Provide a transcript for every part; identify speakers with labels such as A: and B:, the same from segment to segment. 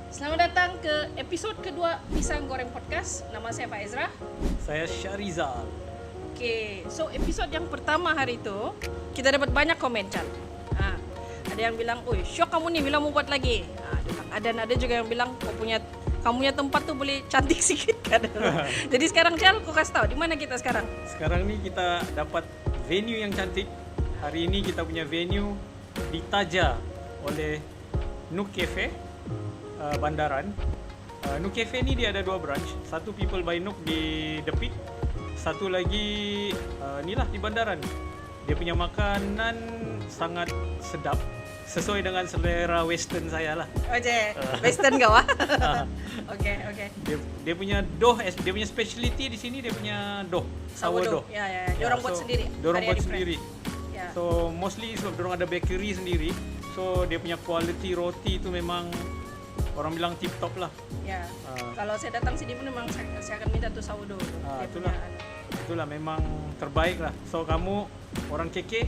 A: Selamat datang ke episod kedua Pisang Goreng Podcast. Nama saya Pak Ezra.
B: Saya Syarizal.
A: Oke, so episod yang pertama hari itu kita dapat banyak komen, Chan. Ada yang bilang, "Uy, syok kamu nih, bilang mau buat lagi." Ada juga yang bilang, kamu punya tempat tuh boleh cantik sedikit kan. Jadi sekarang Chan, kau kasih tahu di mana kita sekarang?
B: Sekarang nih kita dapat venue yang cantik. Hari ini kita punya venue ditaja oleh Nook Cafe Bandaran. Nook Cafe ni dia ada dua branch. Satu People by Nook di Depit, satu lagi ni lah di Bandaran. Dia punya makanan sangat sedap, sesuai dengan selera western saya lah.
A: Oke, Western kau ah. Oke.
B: Dia punya dough, dia punya specialty di sini, dia punya dough, sourdough.
A: Ya. Diorang buat sendiri.
B: Diorang buat
A: Hari-hari
B: sendiri.
A: Ya.
B: So mostly sebab diorang ada bakery sendiri. So dia punya quality roti itu memang orang bilang tip top lah.
A: Ya. Kalau saya datang sini pun memang saya akan minta tuh sourdough.
B: Itulah memang terbaik lah. So kamu orang keke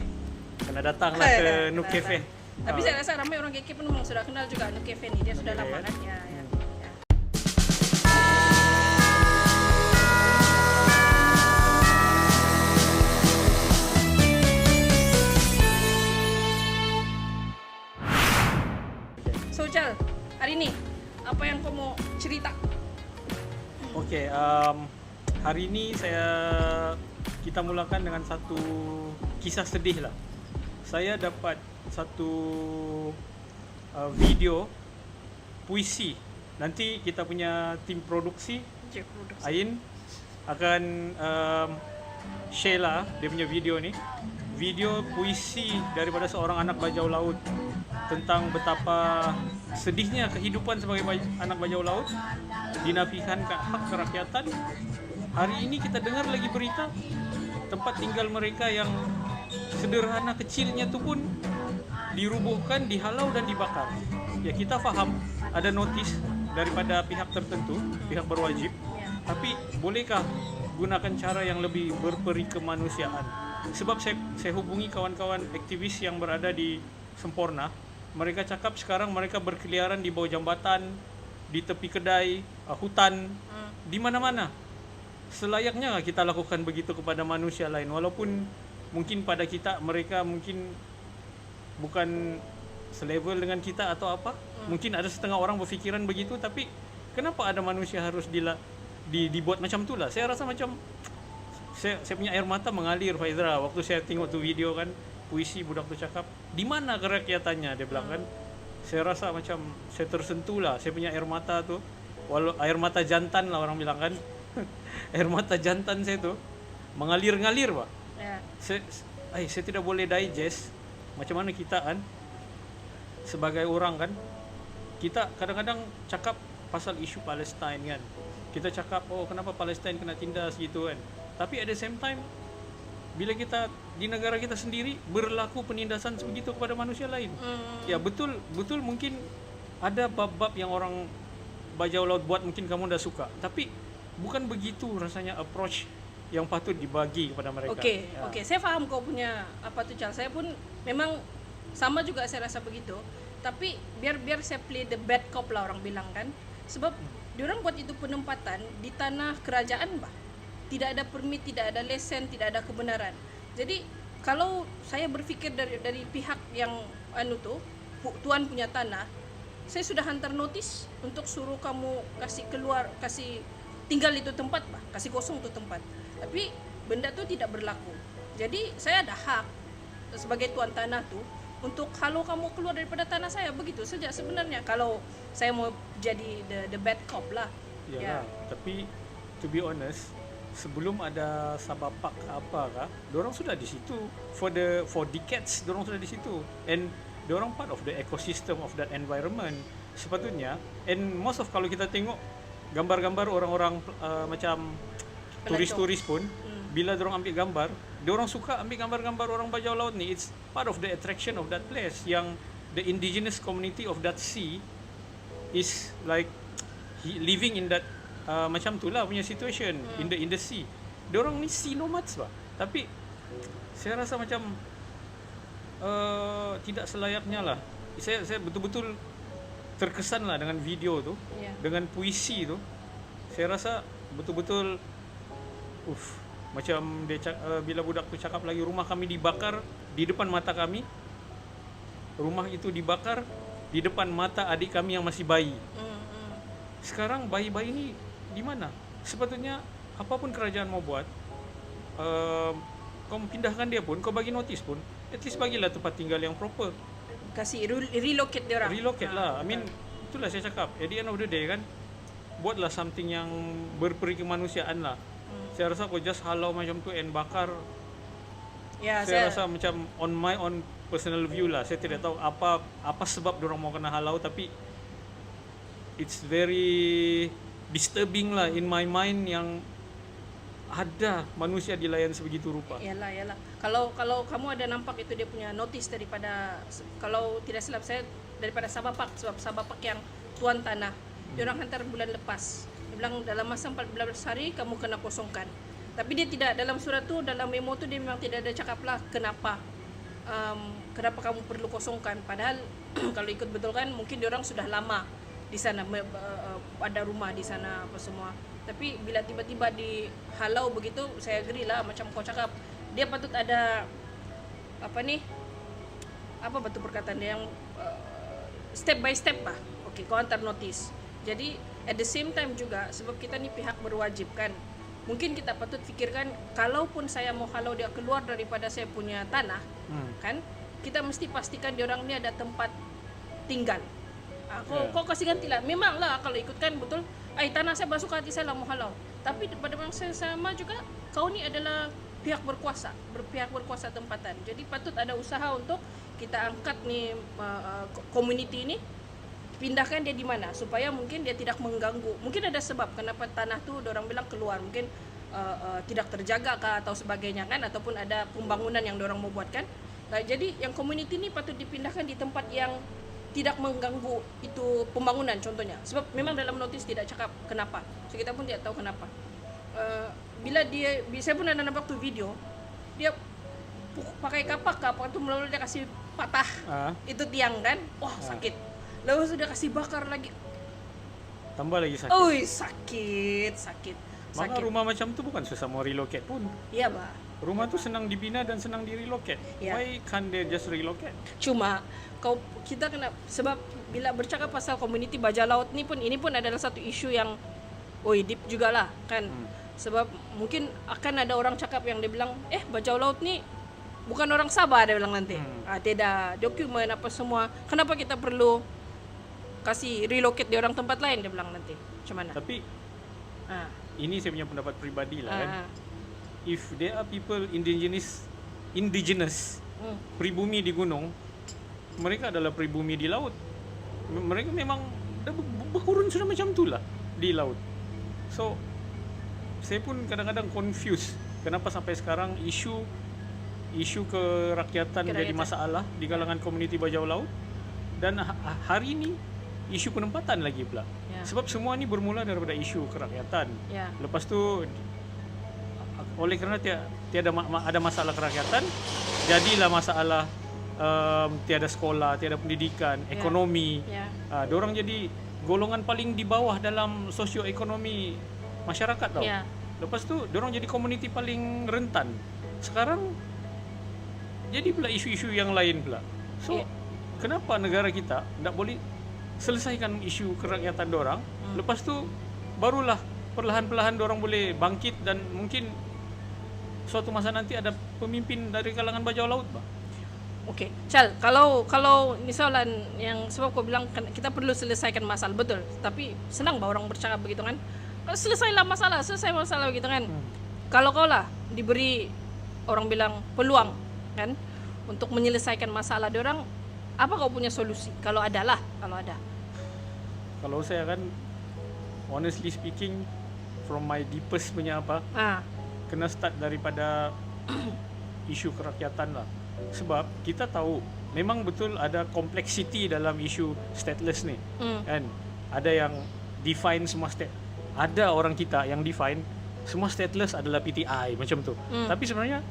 B: kena datang lah ke Nook Cafe.
A: Tapi saya rasa ramai orang keke pun memang sudah kenal juga Nook Cafe ni. Dia sudah lama kan. Ya. So Chal, hari ini apa yang kau mau cerita?
B: Okey, hari ini kita mulakan dengan satu kisah sedih lah. Saya dapat satu video puisi. Nanti kita punya tim produksi Ain akan share lah dia punya video ni. Video puisi daripada seorang anak bajau laut tentang betapa sedihnya kehidupan sebagai anak bajau laut, dinafikan hak kerakyatan. Hari ini kita dengar lagi berita tempat tinggal mereka yang sederhana kecilnya tu pun dirubuhkan, dihalau dan dibakar. Ya, kita faham ada notis daripada pihak tertentu, pihak berwajib. Tapi bolehkah gunakan cara yang lebih berperi kemanusiaan? Sebab saya hubungi kawan-kawan aktivis yang berada di Semporna. Mereka cakap sekarang mereka berkeliaran di bawah jambatan, di tepi kedai, hutan, di mana-mana. Selayaknya kita lakukan begitu kepada manusia lain, walaupun mungkin pada kita mereka mungkin bukan selevel dengan kita atau apa. Mungkin ada setengah orang berfikiran begitu, tapi kenapa ada manusia harus dibuat macam itulah? Saya rasa macam saya punya air mata mengalir, Faizra, waktu saya tengok tu video kan, puisi budak tu cakap, di mana kerakyatannya, dia bilang kan. Saya rasa macam saya tersentuh lah, saya punya air mata tu, air mata jantan lah orang bilang kan. Air mata jantan saya tu mengalir-ngalir, Pak.
A: Ya.
B: Saya tidak boleh digest macam mana kita kan sebagai orang kan, kita kadang-kadang cakap pasal isu Palestin kan. Kita cakap, oh kenapa Palestin kena tindas gitu kan. Tapi at the same time, bila kita di negara kita sendiri berlaku penindasan sebegitu kepada manusia lain. Ya betul mungkin ada bab-bab yang orang bajau laut buat mungkin kamu dah suka. Tapi bukan begitu rasanya approach yang patut dibagi kepada mereka.
A: Okey. Saya faham kau punya apa tu Chal. Saya pun memang sama juga saya rasa begitu. Tapi biar saya play the bad cop lah orang bilang kan. Sebab diorang buat itu penempatan di tanah kerajaan bah. Tidak ada permit, tidak ada lesen, tidak ada kebenaran. Jadi kalau saya berfikir dari pihak yang tuan punya tanah, saya sudah hantar notis untuk suruh kamu kasih tinggal itu tempat bah, kasih kosong itu tempat. Tapi benda tu tidak berlaku. Jadi saya ada hak sebagai tuan tanah tu untuk halau kamu keluar daripada tanah saya, begitu saja sebenarnya. Kalau saya mau jadi the bad cop lah.
B: Ya. Tapi to be honest, sebelum ada Sabapak apa kah, dorang sudah di situ for decades, dorang sudah di situ, and dorang part of the ecosystem of that environment sepatutnya. And most of kalau kita tengok gambar-gambar orang-orang macam turis-turis pun, bila dorang ambil gambar, dorang suka ambil gambar-gambar orang bajau laut ni. It's part of the attraction of that place, yang the indigenous community of that sea is like living in that macam tu lah punya situation in the sea. Diorang ni sea nomads bah. Tapi saya rasa macam tidak selayaknya lah. Saya betul-betul terkesan lah dengan video tuh,
A: Ya.
B: dengan puisi tuh. Saya rasa betul-betul macam bila budak tu cakap lagi, rumah kami dibakar di depan mata kami. Rumah itu dibakar di depan mata adik kami yang masih bayi. Sekarang bayi-bayi ini di mana? Sepatutnya apapun kerajaan mau buat, kau pindahkan dia pun, kau bagi notis pun, at least bagilah tempat tinggal yang proper.
A: Kasih relocate dia orang.
B: Relocate lah. I mean, itulah saya cakap. At the end of the day kan, buatlah something yang berperi kemanusiaan lah. Saya rasa kau just halau macam tu and bakar.
A: Ya,
B: Saya rasa macam on my own personal view lah. Saya tidak tahu apa sebab diorang mau kena halau, tapi it's very disturbing lah in my mind yang ada manusia dilayan sebegitu rupa.
A: Yalah. Kalau kamu ada nampak itu dia punya notis daripada, kalau tidak silap saya, daripada Sabapak, sebab Sabapak yang tuan tanah, dia orang hantar bulan lepas. Dia bilang dalam masa 14 hari kamu kena kosongkan. Tapi dia tidak, dalam surat tu, dalam memo tu dia memang tidak ada cakap lah kenapa kamu perlu kosongkan. Padahal kalau ikut betul kan mungkin dia orang sudah lama di sana, ada rumah di sana apa semua. Tapi bila tiba-tiba dihalau begitu, saya agree lah macam kau cakap, dia patut ada apa betul perkataan dia yang step by step lah. Okey, kau hantar notis. Jadi at the same time juga, sebab kita ni pihak berwajib kan, mungkin kita patut fikirkan, kalaupun saya mau halau dia keluar daripada saya punya tanah, kan, kita mesti pastikan dia orang ni ada tempat tinggal. Kau kasih ganti lah. Memang lah kalau ikutkan betul, tanah saya basuh hati saya lah mau halau. Tapi pada masa sama juga, kau ni adalah pihak berkuasa tempatan. Jadi patut ada usaha untuk kita angkat ni community ni, pindahkan dia di mana supaya mungkin dia tidak mengganggu. Mungkin ada sebab kenapa tanah tu orang bilang keluar, mungkin tidak terjaga kah atau sebagainya kan, ataupun ada pembangunan yang orang mau buat kan. Jadi yang community ni patut dipindahkan di tempat yang tidak mengganggu itu pembangunan contohnya. Sebab memang dalam notis tidak cakap kenapa. So kita pun tidak tahu kenapa. Bila saya pun ada nampak tu video, dia pakai kapak tu melalui dia kasih patah itu tiang kan. Wah, sakit. Lalu sudah kasih bakar lagi.
B: Tambah lagi sakit.
A: Oi, sakit.
B: Maka rumah macam tu bukan susah mau relocate pun.
A: Iya, Bah.
B: Rumah tu senang dibina dan senang di relocate.
A: Ya.
B: Why can't they just relocate?
A: Cuma kita kena, sebab bila bercakap pasal community bajau laut ni pun, ini pun adalah satu isu yang deep jugalah kan. Sebab mungkin akan ada orang cakap yang dia bilang, bajau laut ni bukan orang Sabah, dia bilang nanti. Tidak dokumen apa semua. Kenapa kita perlu kasih relocate di orang tempat lain, dia bilang nanti. Macam mana?
B: Tapi ini saya punya pendapat pribadi lah kan. If there are people indigenous pribumi di gunung, mereka adalah pribumi di laut. Mereka memang dah berkurun sudah macam tu lah di laut. So saya pun kadang-kadang confused kenapa sampai sekarang isu kerakyatan jadi masalah di kalangan komuniti bajau laut, dan hari ini isu penempatan lagi pula. Sebab semua ni bermula daripada isu kerakyatan. Lepas tu oleh kerana tiada ada masalah kerakyatan, jadilah masalah tiada sekolah, tiada pendidikan, ekonomi. Diorang jadi golongan paling di bawah dalam sosioekonomi masyarakat tau. Lepas tu diorang jadi komuniti paling rentan. Sekarang jadi pula isu-isu yang lain pula. So kenapa negara kita tak boleh selesaikan isu kerakyatan diorang? Lepas tu barulah perlahan-perlahan diorang boleh bangkit, dan mungkin suatu masa nanti ada pemimpin dari kalangan bajau laut, Bah.
A: Okey, Chal, kalau misalnya yang sebab kau bilang kita perlu selesaikan masalah, betul. Tapi senang bah orang bercakap begitu kan. Kalau selesai masalah begitu kan. Kalau kau lah diberi, orang bilang, peluang kan untuk menyelesaikan masalah diorang, apa kau punya solusi? Kalau ada.
B: Kalau saya kan, honestly speaking, from my deepest punya kena start daripada isu kerakyatan lah. Sebab kita tahu memang betul ada kompleksiti dalam isu stateless ni. Kan? Ada yang define semua state. Ada orang kita yang define semua stateless adalah PTI macam tu. Tapi sebenarnya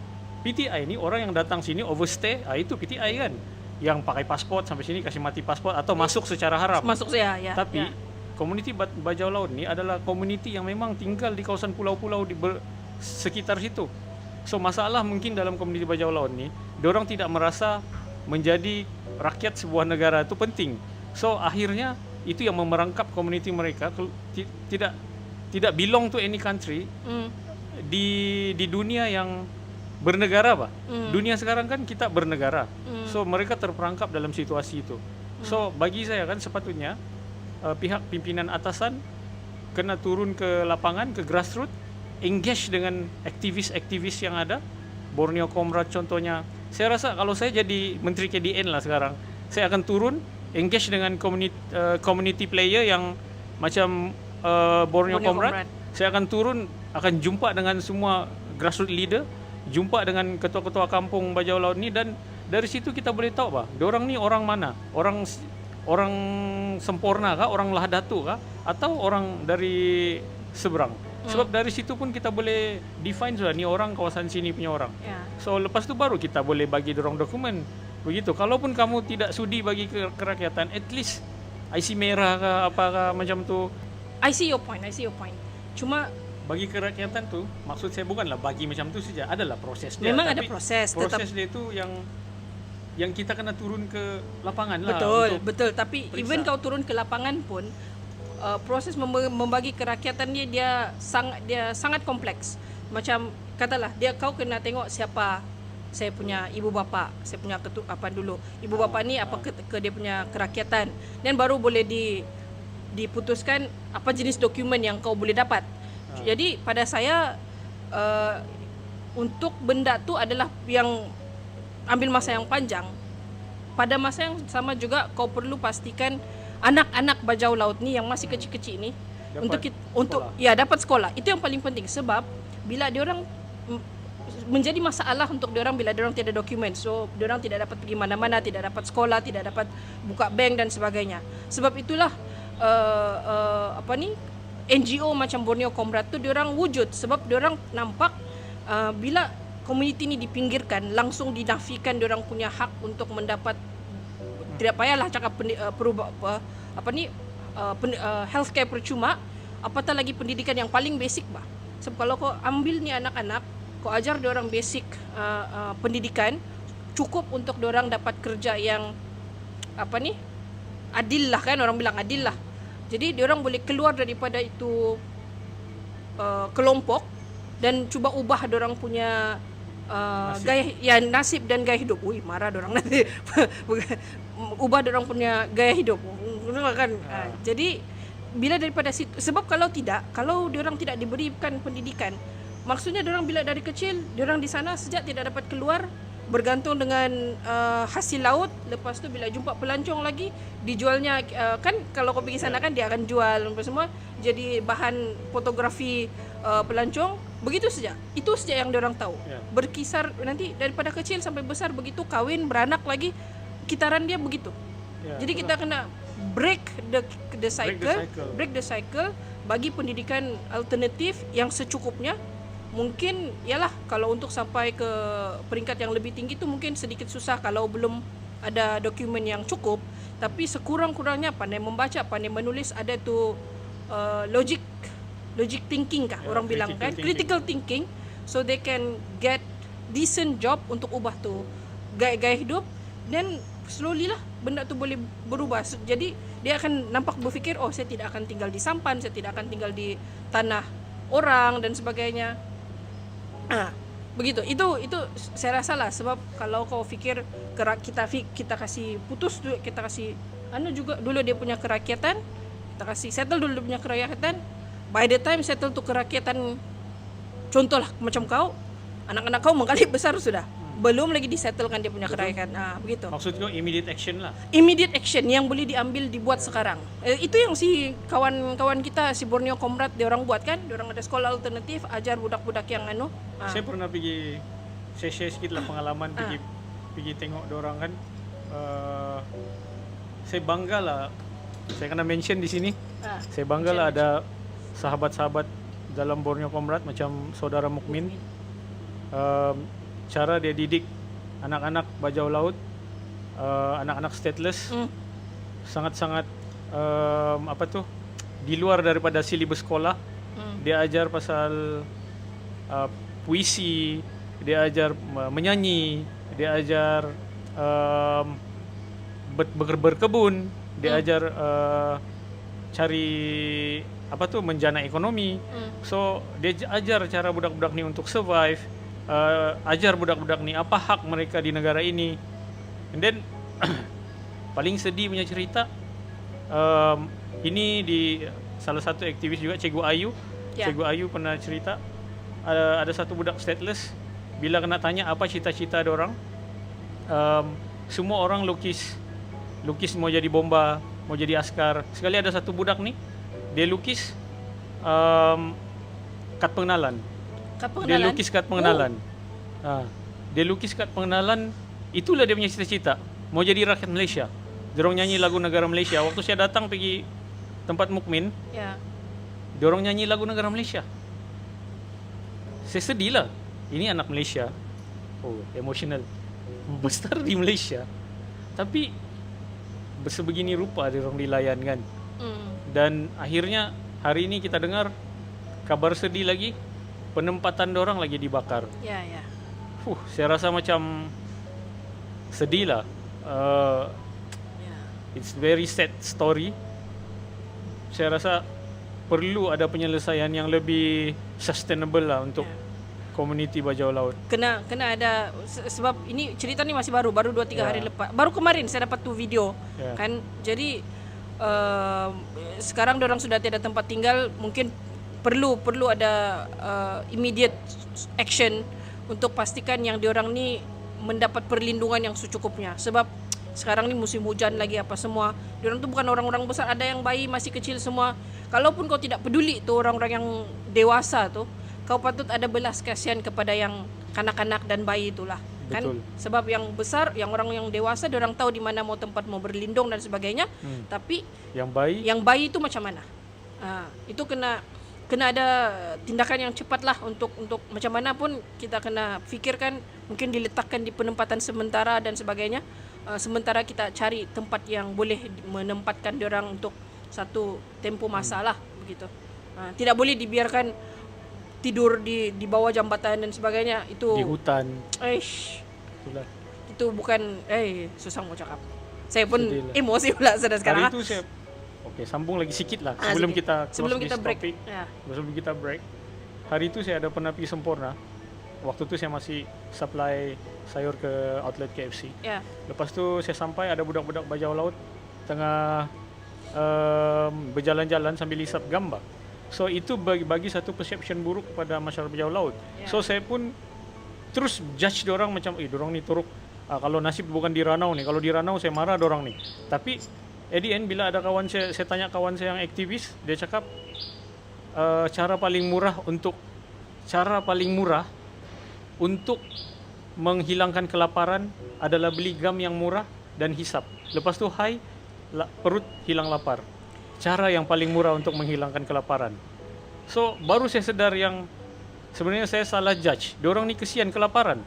B: PTI ni orang yang datang sini overstay, itu PTI kan. yang pakai paspor sampai sini kasih mati paspor atau masuk secara haram.
A: Masuk saya ya.
B: Tapi
A: ya.
B: komuniti bajau laut ni adalah komuniti yang memang tinggal di kawasan pulau-pulau di sekitar situ. So masalah mungkin dalam komuniti bajau laut ni, diorang tidak merasa menjadi rakyat sebuah negara itu penting. So akhirnya itu yang memerangkap komuniti mereka tidak belong to any country di dunia yang bernegara, Pak. Dunia sekarang kan kita bernegara. So mereka terperangkap dalam situasi itu. So bagi saya kan sepatutnya pihak pimpinan atasan kena turun ke lapangan, ke grassroots, engage dengan aktivis-aktivis yang ada. Borneo Comrade contohnya. Saya rasa kalau saya jadi menteri KDN lah sekarang, saya akan turun engage dengan community player yang macam Borneo Comrade. Saya akan turun, akan jumpa dengan semua grassroots leader, jumpa dengan ketua-ketua kampung bajau laut ni, dan dari situ kita boleh tahu bah, diorang ni orang mana, orang sempurna kah, orang Lahdatu kah, atau orang dari seberang. Sebab dari situ pun kita boleh define sudah ni orang kawasan sini punya orang. So lepas tu baru kita boleh bagi diorang dokumen. Begitu. Kalaupun kamu tidak sudi bagi kerakyatan, at least IC merah kah, apakah macam tu.
A: I see your point. Cuma
B: bagi kerakyatan tu, maksud saya bukanlah bagi macam tu saja, adalah proses dia.
A: Memang ada proses.
B: Proses dia tu yang kita kena turun ke lapangan lah.
A: Betul. Tapi periksa. Even kau turun ke lapangan pun, proses membagi kerakyatan dia sangat kompleks. Macam katalah kau kena tengok siapa saya punya ibu bapa, saya punya ibu bapa ni apa ke dia punya kerakyatan, dan baru boleh diputuskan apa jenis dokumen yang kau boleh dapat. Jadi pada saya untuk benda tu adalah yang ambil masa yang panjang. Pada masa yang sama juga kau perlu pastikan anak-anak bajau laut ni yang masih kecil-kecil ni dapat sekolah. Itu yang paling penting, sebab bila diorang menjadi masalah untuk diorang bila diorang tidak dokumen. So diorang tidak dapat pergi mana-mana, tidak dapat sekolah, tidak dapat buka bank dan sebagainya. Sebab itulah NGO macam Borneo Comrade tu diorang wujud, sebab diorang nampak bila komuniti ni dipinggirkan, langsung dinafikan diorang punya hak untuk mendapat, tidak payahlah cakap healthcare percuma, apatah lagi pendidikan yang paling basic bah. Sebab kalau kau ambil ni anak-anak, kau ajar diorang basic pendidikan, cukup untuk diorang dapat kerja yang adil lah, kan orang bilang adil lah. Jadi diorang boleh keluar daripada itu kelompok dan cuba ubah diorang punya nasib dan gaya hidup. Marah diorang nanti. Ubah diorang punya gaya hidup kan. Jadi bila daripada situ, sebab kalau diorang tidak diberikan pendidikan, maksudnya diorang bila dari kecil diorang di sana sejak tidak dapat keluar, bergantung dengan hasil laut. Lepas tu bila jumpa pelancong lagi, dijualnya kan kalau kau pergi sana kan dia akan jual semua jadi bahan fotografi pelancong. Begitu saja. Itu saja yang diorang tahu. Berkisar nanti daripada kecil sampai besar begitu, kawin, beranak lagi, kitaran dia begitu. Jadi kita kena break the cycle, bagi pendidikan alternatif yang secukupnya. Mungkin ialah kalau untuk sampai ke peringkat yang lebih tinggi tu mungkin sedikit susah kalau belum ada dokumen yang cukup, tapi sekurang-kurangnya pandai membaca, pandai menulis, ada tu logic thinking kah orang bilang kan, critical thinking, so they can get decent job untuk ubah tu gaya hidup, dan slowly lah benda tu boleh berubah. Jadi dia akan nampak berfikir, saya tidak akan tinggal di sampan, saya tidak akan tinggal di tanah orang dan sebagainya. Begitu. Itu saya rasa lah, sebab kalau kau fikir kita kasih putus dulu, kita kasih juga dulu dia punya kerakyatan, kita kasih settle dulu dia punya kerakyatan. By the time settle tu kerakyatan, contohlah macam kau, anak-anak kau mengkali besar sudah, belum lagi disettlekan dia punya kerakyatan. Begitu.
B: Maksudnya immediate action lah.
A: Immediate action yang boleh dibuat sekarang. Itu yang si kawan-kawan kita, si Borneo Comrade, dia orang buat kan. Dia orang ada sekolah alternatif, ajar budak-budak yang
B: Saya pernah pergi share sikit lah pengalaman, pergi tengok dia orang kan. Saya bangga lah. Saya kena mention di sini. Saya bangga lah ada sahabat-sahabat dalam Borneo Comrade macam saudara Mukmin. Cara dia didik anak-anak bajau laut anak-anak stateless
A: Hmm.
B: sangat-sangat di luar daripada silibus sekolah. Dia ajar pasal puisi, dia ajar menyanyi, dia ajar berkebun, dia ajar cari menjana ekonomi. So dia ajar cara budak-budak ni untuk survive, ajar budak-budak ni apa hak mereka di negara ini. And then paling sedih punya cerita, ini di salah satu aktivis juga, Cikgu Ayu. Cikgu Ayu pernah cerita, ada satu budak stateless, bila kena tanya apa cita-cita dorang, semua orang lukis mau jadi bomba, mau jadi askar. Sekali ada satu budak nih, dia lukis kad pengenalan. Dia lukis kad pengenalan. Dia lukis kad pengenalan, itulah dia punya cita-cita, mau jadi rakyat Malaysia. Dorong nyanyi lagu negara Malaysia. Waktu saya datang pergi tempat Mukmin, dorong nyanyi lagu negara Malaysia. Saya sedih lah. Ini anak Malaysia, emosional, besar di Malaysia, tapi sebegini rupa dorong dilayan kan. Dan akhirnya hari ini kita dengar kabar sedih lagi, penempatan dorang lagi dibakar. Saya rasa macam sedih lah. It's very sad story. Saya rasa perlu ada penyelesaian yang lebih sustainable lah untuk komuniti bajau laut.
A: Kena ada, sebab ini cerita ni masih baru 2-3 hari lepas. Baru kemarin saya dapat tu video kan. Jadi sekarang dorang sudah tiada tempat tinggal, mungkin perlu ada immediate action untuk pastikan yang diorang ni mendapat perlindungan yang secukupnya. Sebab sekarang ni musim hujan lagi apa semua. Diorang tu bukan orang-orang besar, ada yang bayi masih kecil semua. Kalaupun kau tidak peduli tu orang-orang yang dewasa tu, kau patut ada belas kasihan kepada yang kanak-kanak dan bayi itulah. Kan? Sebab yang besar, yang orang yang dewasa, diorang tahu di mana mau tempat mau berlindung dan sebagainya. Tapi yang bayi itu macam mana? Itu kena ada tindakan yang cepat lah untuk macam mana pun kita kena fikirkan, mungkin diletakkan di penempatan sementara dan sebagainya. Sementara kita cari tempat yang boleh menempatkan diorang untuk satu tempoh masa lah begitu. Tidak boleh dibiarkan tidur di bawah jambatan dan sebagainya, itu
B: di hutan.
A: Itulah. Itu bukan susah mau cakap. Saya pun emosi pula sekarang.
B: Hari itu saya sambung lagi sikit lah sebelum kita
A: break.
B: Sebelum kita break. Hari itu saya ada pernah pergi Semporna. Waktu itu saya masih supply sayur ke outlet KFC. Lepas tu saya sampai, ada budak-budak bajau laut tengah berjalan-jalan sambil hisap gambar. So itu bagi satu perception buruk kepada masyarakat bajau laut. So saya pun terus judge dorang macam dorang ni teruk. Kalau nasib bukan di Ranau ni, kalau di Ranau saya marah dorang ni. Tapi at the end, bila ada kawan saya tanya kawan saya yang aktivis, dia cakap cara paling murah untuk menghilangkan kelaparan adalah beli gam yang murah dan hisap. Lepas tu perut hilang lapar. Cara yang paling murah untuk menghilangkan kelaparan. So baru saya sedar yang sebenarnya saya salah judge. Diorang ni kesian kelaparan.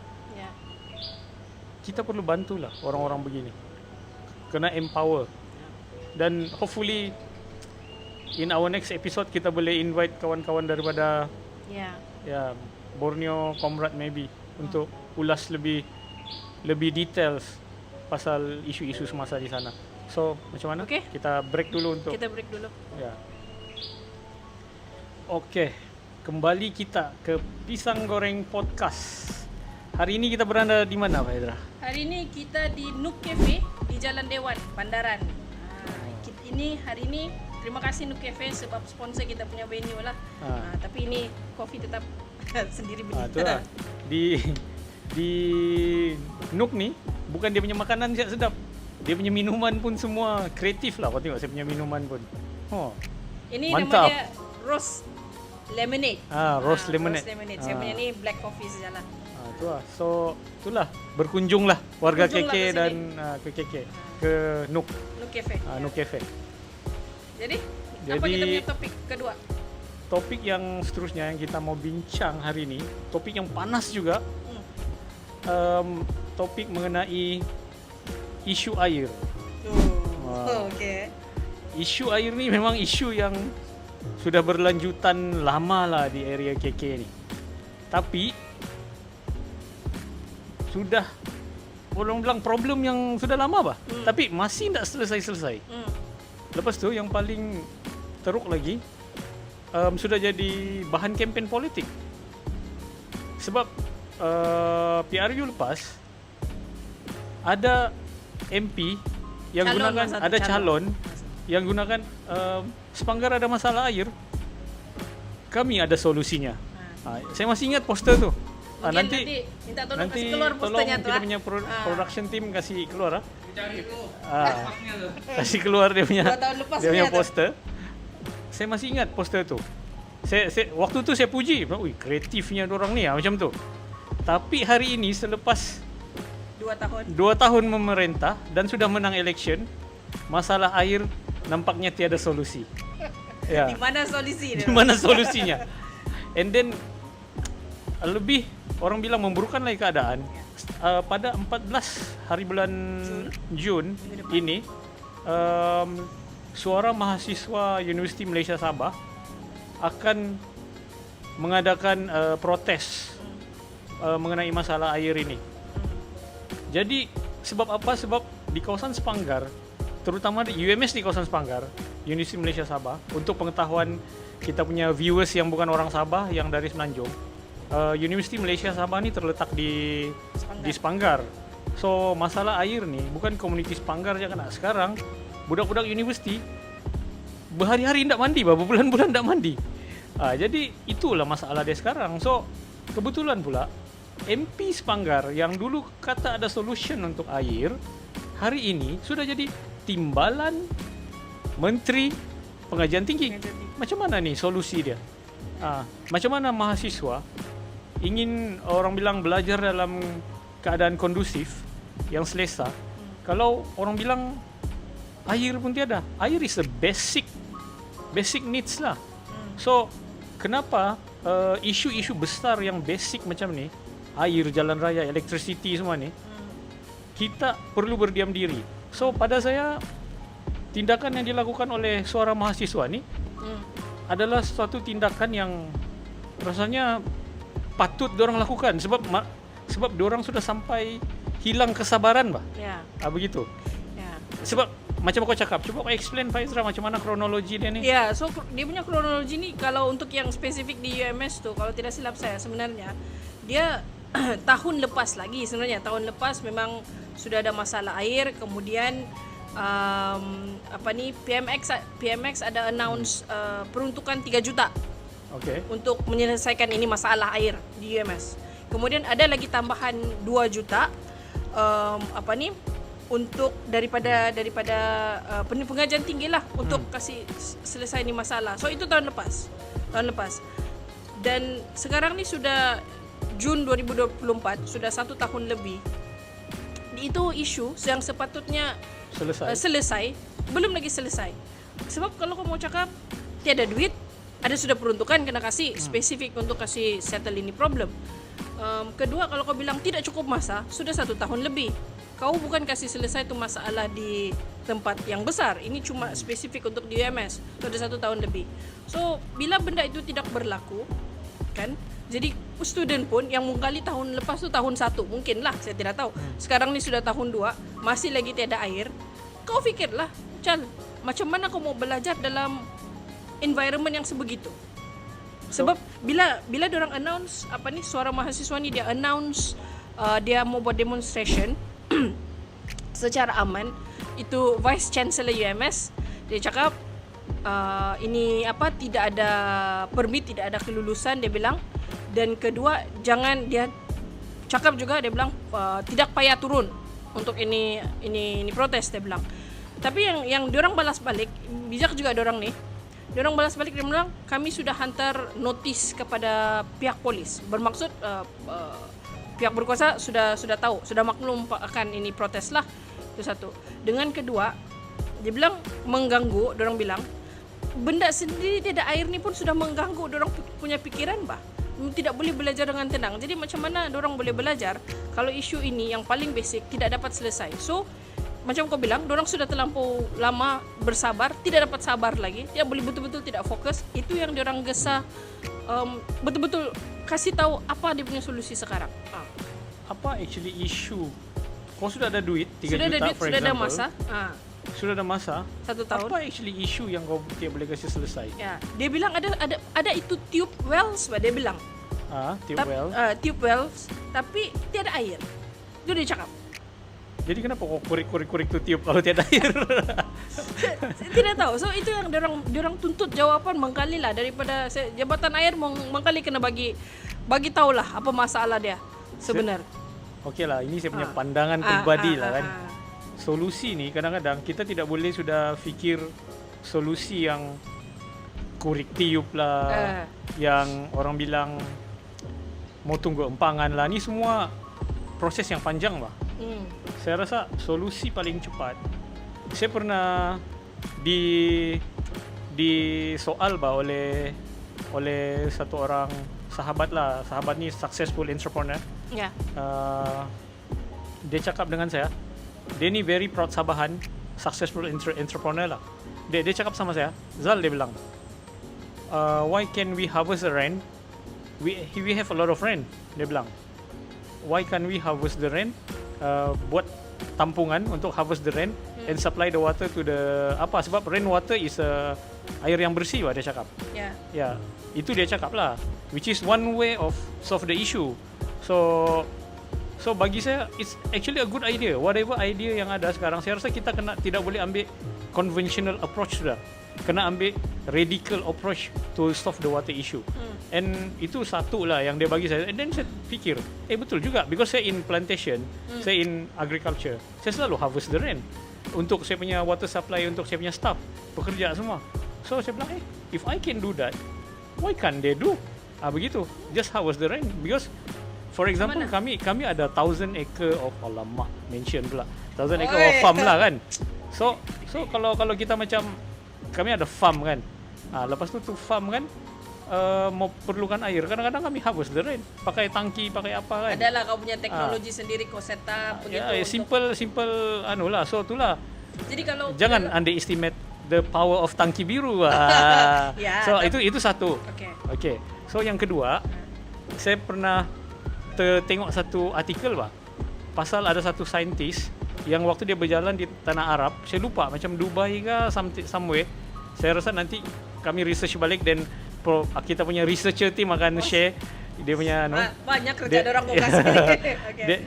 B: Kita perlu bantulah orang-orang begini. Kena empower. Dan hopefully in our next episode kita boleh invite kawan-kawan daripada Borneo Comrade maybe untuk ulas lebih details pasal isu-isu semasa di sana. So macam mana? Kita break dulu untuk kembali kita ke Pisang Goreng Podcast. Hari ini kita berada di mana, Pak Hedra?
A: Hari ini kita di Nook Cafe di Jalan Dewan, Bandaran. Hari ini terima kasih Nook Cafe sebab sponsor kita punya venue lah. Tapi ini kopi tetap sendiri beli.
B: Itulah. Di Nook ni bukan dia punya makanan sedap. Dia punya minuman pun semua kreatif lah. Kau tengok saya punya minuman pun.
A: Ini
B: mantap.
A: Nama dia Rose Lemonade.
B: Rose Lemonade.
A: Saya punya ni black coffee sajalah.
B: Itulah. So itulah, berkunjunglah warga KK dan ke KK ke Nook
A: Cafe.
B: Nook Cafe.
A: Jadi apa kita punya topik kedua?
B: Topik yang seterusnya yang kita mau bincang hari ini, topik yang panas juga. Topik mengenai isu air.
A: Okey.
B: Isu air ni memang isu yang sudah berlanjutan lama lah di area KK ni. Tapi sudah orang bilang problem yang sudah lama bah. Tapi masih tak selesai-selesai. Lepas tu yang paling teruk lagi sudah jadi bahan kempen politik. Sebab PRU lepas ada MP yang gunakan, ada calon yang gunakan Sepanggar ada masalah air, kami ada solusinya. Saya masih ingat poster tu.
A: Nanti minta tolong kasih keluar posternya tu.
B: Kita punya production team kasih keluar kasih keluar dia punya poster. Saya masih ingat poster tu. Saya waktu tu saya puji, "Ui, kreatifnya orang ni macam tu." Tapi hari ini selepas 2 tahun memerintah dan sudah menang election, masalah air nampaknya tiada solusi. Ya.
A: Di mana solusi dia?
B: Di mana solusinya? And then lebih orang bilang memburukkan lagi keadaan. Pada 14 hari bulan Jun ini, Suara Mahasiswa Universiti Malaysia Sabah akan mengadakan protes mengenai masalah air ini. Jadi sebab apa? Sebab di kawasan Sepanggar, terutama di UMS di kawasan Sepanggar, Universiti Malaysia Sabah, untuk pengetahuan kita punya viewers yang bukan orang Sabah yang dari Semenanjung, Universiti Malaysia Sabah ni terletak di Sepanggar. So masalah air ni bukan komuniti Sepanggar je kena. Sekarang budak-budak universiti berhari-hari tidak mandi, berbulan-bulan tidak mandi. Jadi itulah masalah dia sekarang. So kebetulan pula MP Sepanggar yang dulu kata ada solution untuk air, hari ini sudah jadi timbalan Menteri Pengajian Tinggi. Macam mana ni solusi dia? Macam mana mahasiswa ingin orang bilang belajar dalam keadaan kondusif yang selesa, kalau orang bilang air pun tiada. Air is a basic needs lah. So kenapa isu-isu besar yang basic macam ni, air, jalan raya, electricity semua ni, kita perlu berdiam diri. So pada saya, tindakan yang dilakukan oleh Suara Mahasiswa ni adalah suatu tindakan yang rasanya patut diorang lakukan. Sebab diorang sudah sampai hilang kesabaran bah.
A: Ya.
B: Begitu.
A: Ya.
B: Sebab macam kau cakap, cuba kau explain Faizra macam mana kronologi dia ni.
A: Ya, so dia punya kronologi ni kalau untuk yang spesifik di UMS tu, kalau tidak silap saya sebenarnya dia tahun lepas lagi sebenarnya. Tahun lepas memang sudah ada masalah air, kemudian PMX ada announce peruntukan 3 juta untuk menyelesaikan ini masalah air di UMS. Kemudian ada lagi tambahan 2 juta untuk daripada pengajian tinggi lah untuk kasih selesai ini masalah. So itu tahun lepas. Dan sekarang ni sudah Jun 2024, sudah 1 tahun lebih. Itu isu yang sepatutnya selesai, belum lagi selesai. Sebab kalau kau mau cakap tiada duit, ada sudah peruntukan kena kasih spesifik untuk kasih settle ini problem. Kedua, kalau kau bilang tidak cukup masa, sudah 1 tahun lebih. Kau bukan kasih selesai tu masalah di tempat yang besar. Ini cuma spesifik untuk di UMS. Sudah 1 tahun lebih. So, bila benda itu tidak berlaku, kan? Jadi student pun yang menggali tahun lepas tu tahun 1 mungkin lah, saya tidak tahu. Sekarang ni sudah tahun 2, masih lagi tiada air. Kau fikirlah, Chal, macam mana kau mau belajar dalam environment yang sebegitu? Sebab bila diorang announce Suara Mahasiswa ni dia announce dia mau buat demonstration secara aman, itu Vice Chancellor UMS dia cakap ini tidak ada permit, tidak ada kelulusan dia bilang. Dan kedua, jangan dia cakap juga, dia bilang tidak payah turun untuk ini protes dia bilang. Tapi yang diorang balas balik, bijak juga diorang ni. Diorang balas balik, dia bilang kami sudah hantar notis kepada pihak polis. Bermaksud pihak berkuasa sudah tahu, sudah maklum akan ini protes lah. Itu satu. Dengan kedua, dia bilang mengganggu, diorang bilang benda sendiri tiada air ni pun sudah mengganggu diorang punya pikiran bah. Tidak boleh belajar dengan tenang. Jadi macam mana diorang boleh belajar kalau isu ini yang paling basic tidak dapat selesai. So macam kau bilang, dorang sudah terlampau lama bersabar, tidak dapat sabar lagi, dia boleh betul-betul tidak fokus. Itu yang dorang gesa betul-betul kasih tahu apa dia punya solusi sekarang.
B: Apa actually issue? Kau sudah ada duit 3
A: Sudah ada
B: juta
A: duit,
B: for
A: sudah ada
B: example.
A: masa.
B: Sudah ada masa.
A: 1 tahun.
B: Apa actually issue yang kau boleh kasih selesai?
A: Ya, dia bilang ada itu tube wells, dia bilang.
B: Tube well.
A: Tube wells, tapi tiada air. Itu dia cakap.
B: Jadi kenapa kau kurik tu tiup kalau tiada air?
A: Tidak tahu. So itu yang diorang tuntut jawaban mengkali lah daripada jabatan air mengkali kena bagi tahulah apa masalah dia sebenarnya.
B: Okey lah, ini saya punya pandangan peribadi lah kan. Solusi ni kadang-kadang kita tidak boleh sudah fikir solusi yang kurik tiup lah, yang orang bilang mau tunggu empangan lah. Ni semua proses yang panjang lah. Saya rasa solusi paling cepat. Saya pernah di soal oleh satu orang sahabat lah. Sahabat ni successful entrepreneur.
A: Ya.
B: Dia cakap dengan saya, dia ni very proud Sabahan, successful entrepreneur lah. Dia cakap sama saya, Zal, dia bilang, why can we harvest the rain? We have a lot of rain. Dia bilang, why can we harvest the rain? Buat tampungan untuk harvest the rain and supply the water to the sebab rain water is air yang bersih dia cakap. Ya, itu dia cakap lah, which is one way of solve the issue. So bagi saya it's actually a good idea. Whatever idea yang ada sekarang, saya rasa kita tidak boleh ambil conventional approach sudah. Kena ambil radical approach to solve the water issue. And itu satu lah yang dia bagi saya. And then saya fikir, betul juga, because saya in plantation, saya in agriculture, saya selalu harvest the rain untuk saya punya water supply, untuk saya punya staff, pekerja semua. So saya bilang, if I can do that, why can't they do? Begitu, just harvest the rain. Because for example, kami ada 1,000 acre of mention pula 1,000 acre of farm lah kan. So kalau kita macam kami ada farm kan, lepas tu farm kan mau perlukan air, kadang-kadang kami harvest the rain pakai tangki, pakai apa kan.
A: Adalah kau punya teknologi sendiri, kau set up begitu.
B: Simple lah. So itulah.
A: Jadi kalau
B: jangan underestimate the power of tangki biru. So itu satu. Okay. So yang kedua, saya pernah tengok satu artikel pasal ada satu saintis yang waktu dia berjalan di tanah Arab, saya lupa macam Dubai ke somewhere. Saya rasa nanti kami research balik dan kita punya researcher team akan share dia punya
A: banyak kerja orang kau kasih.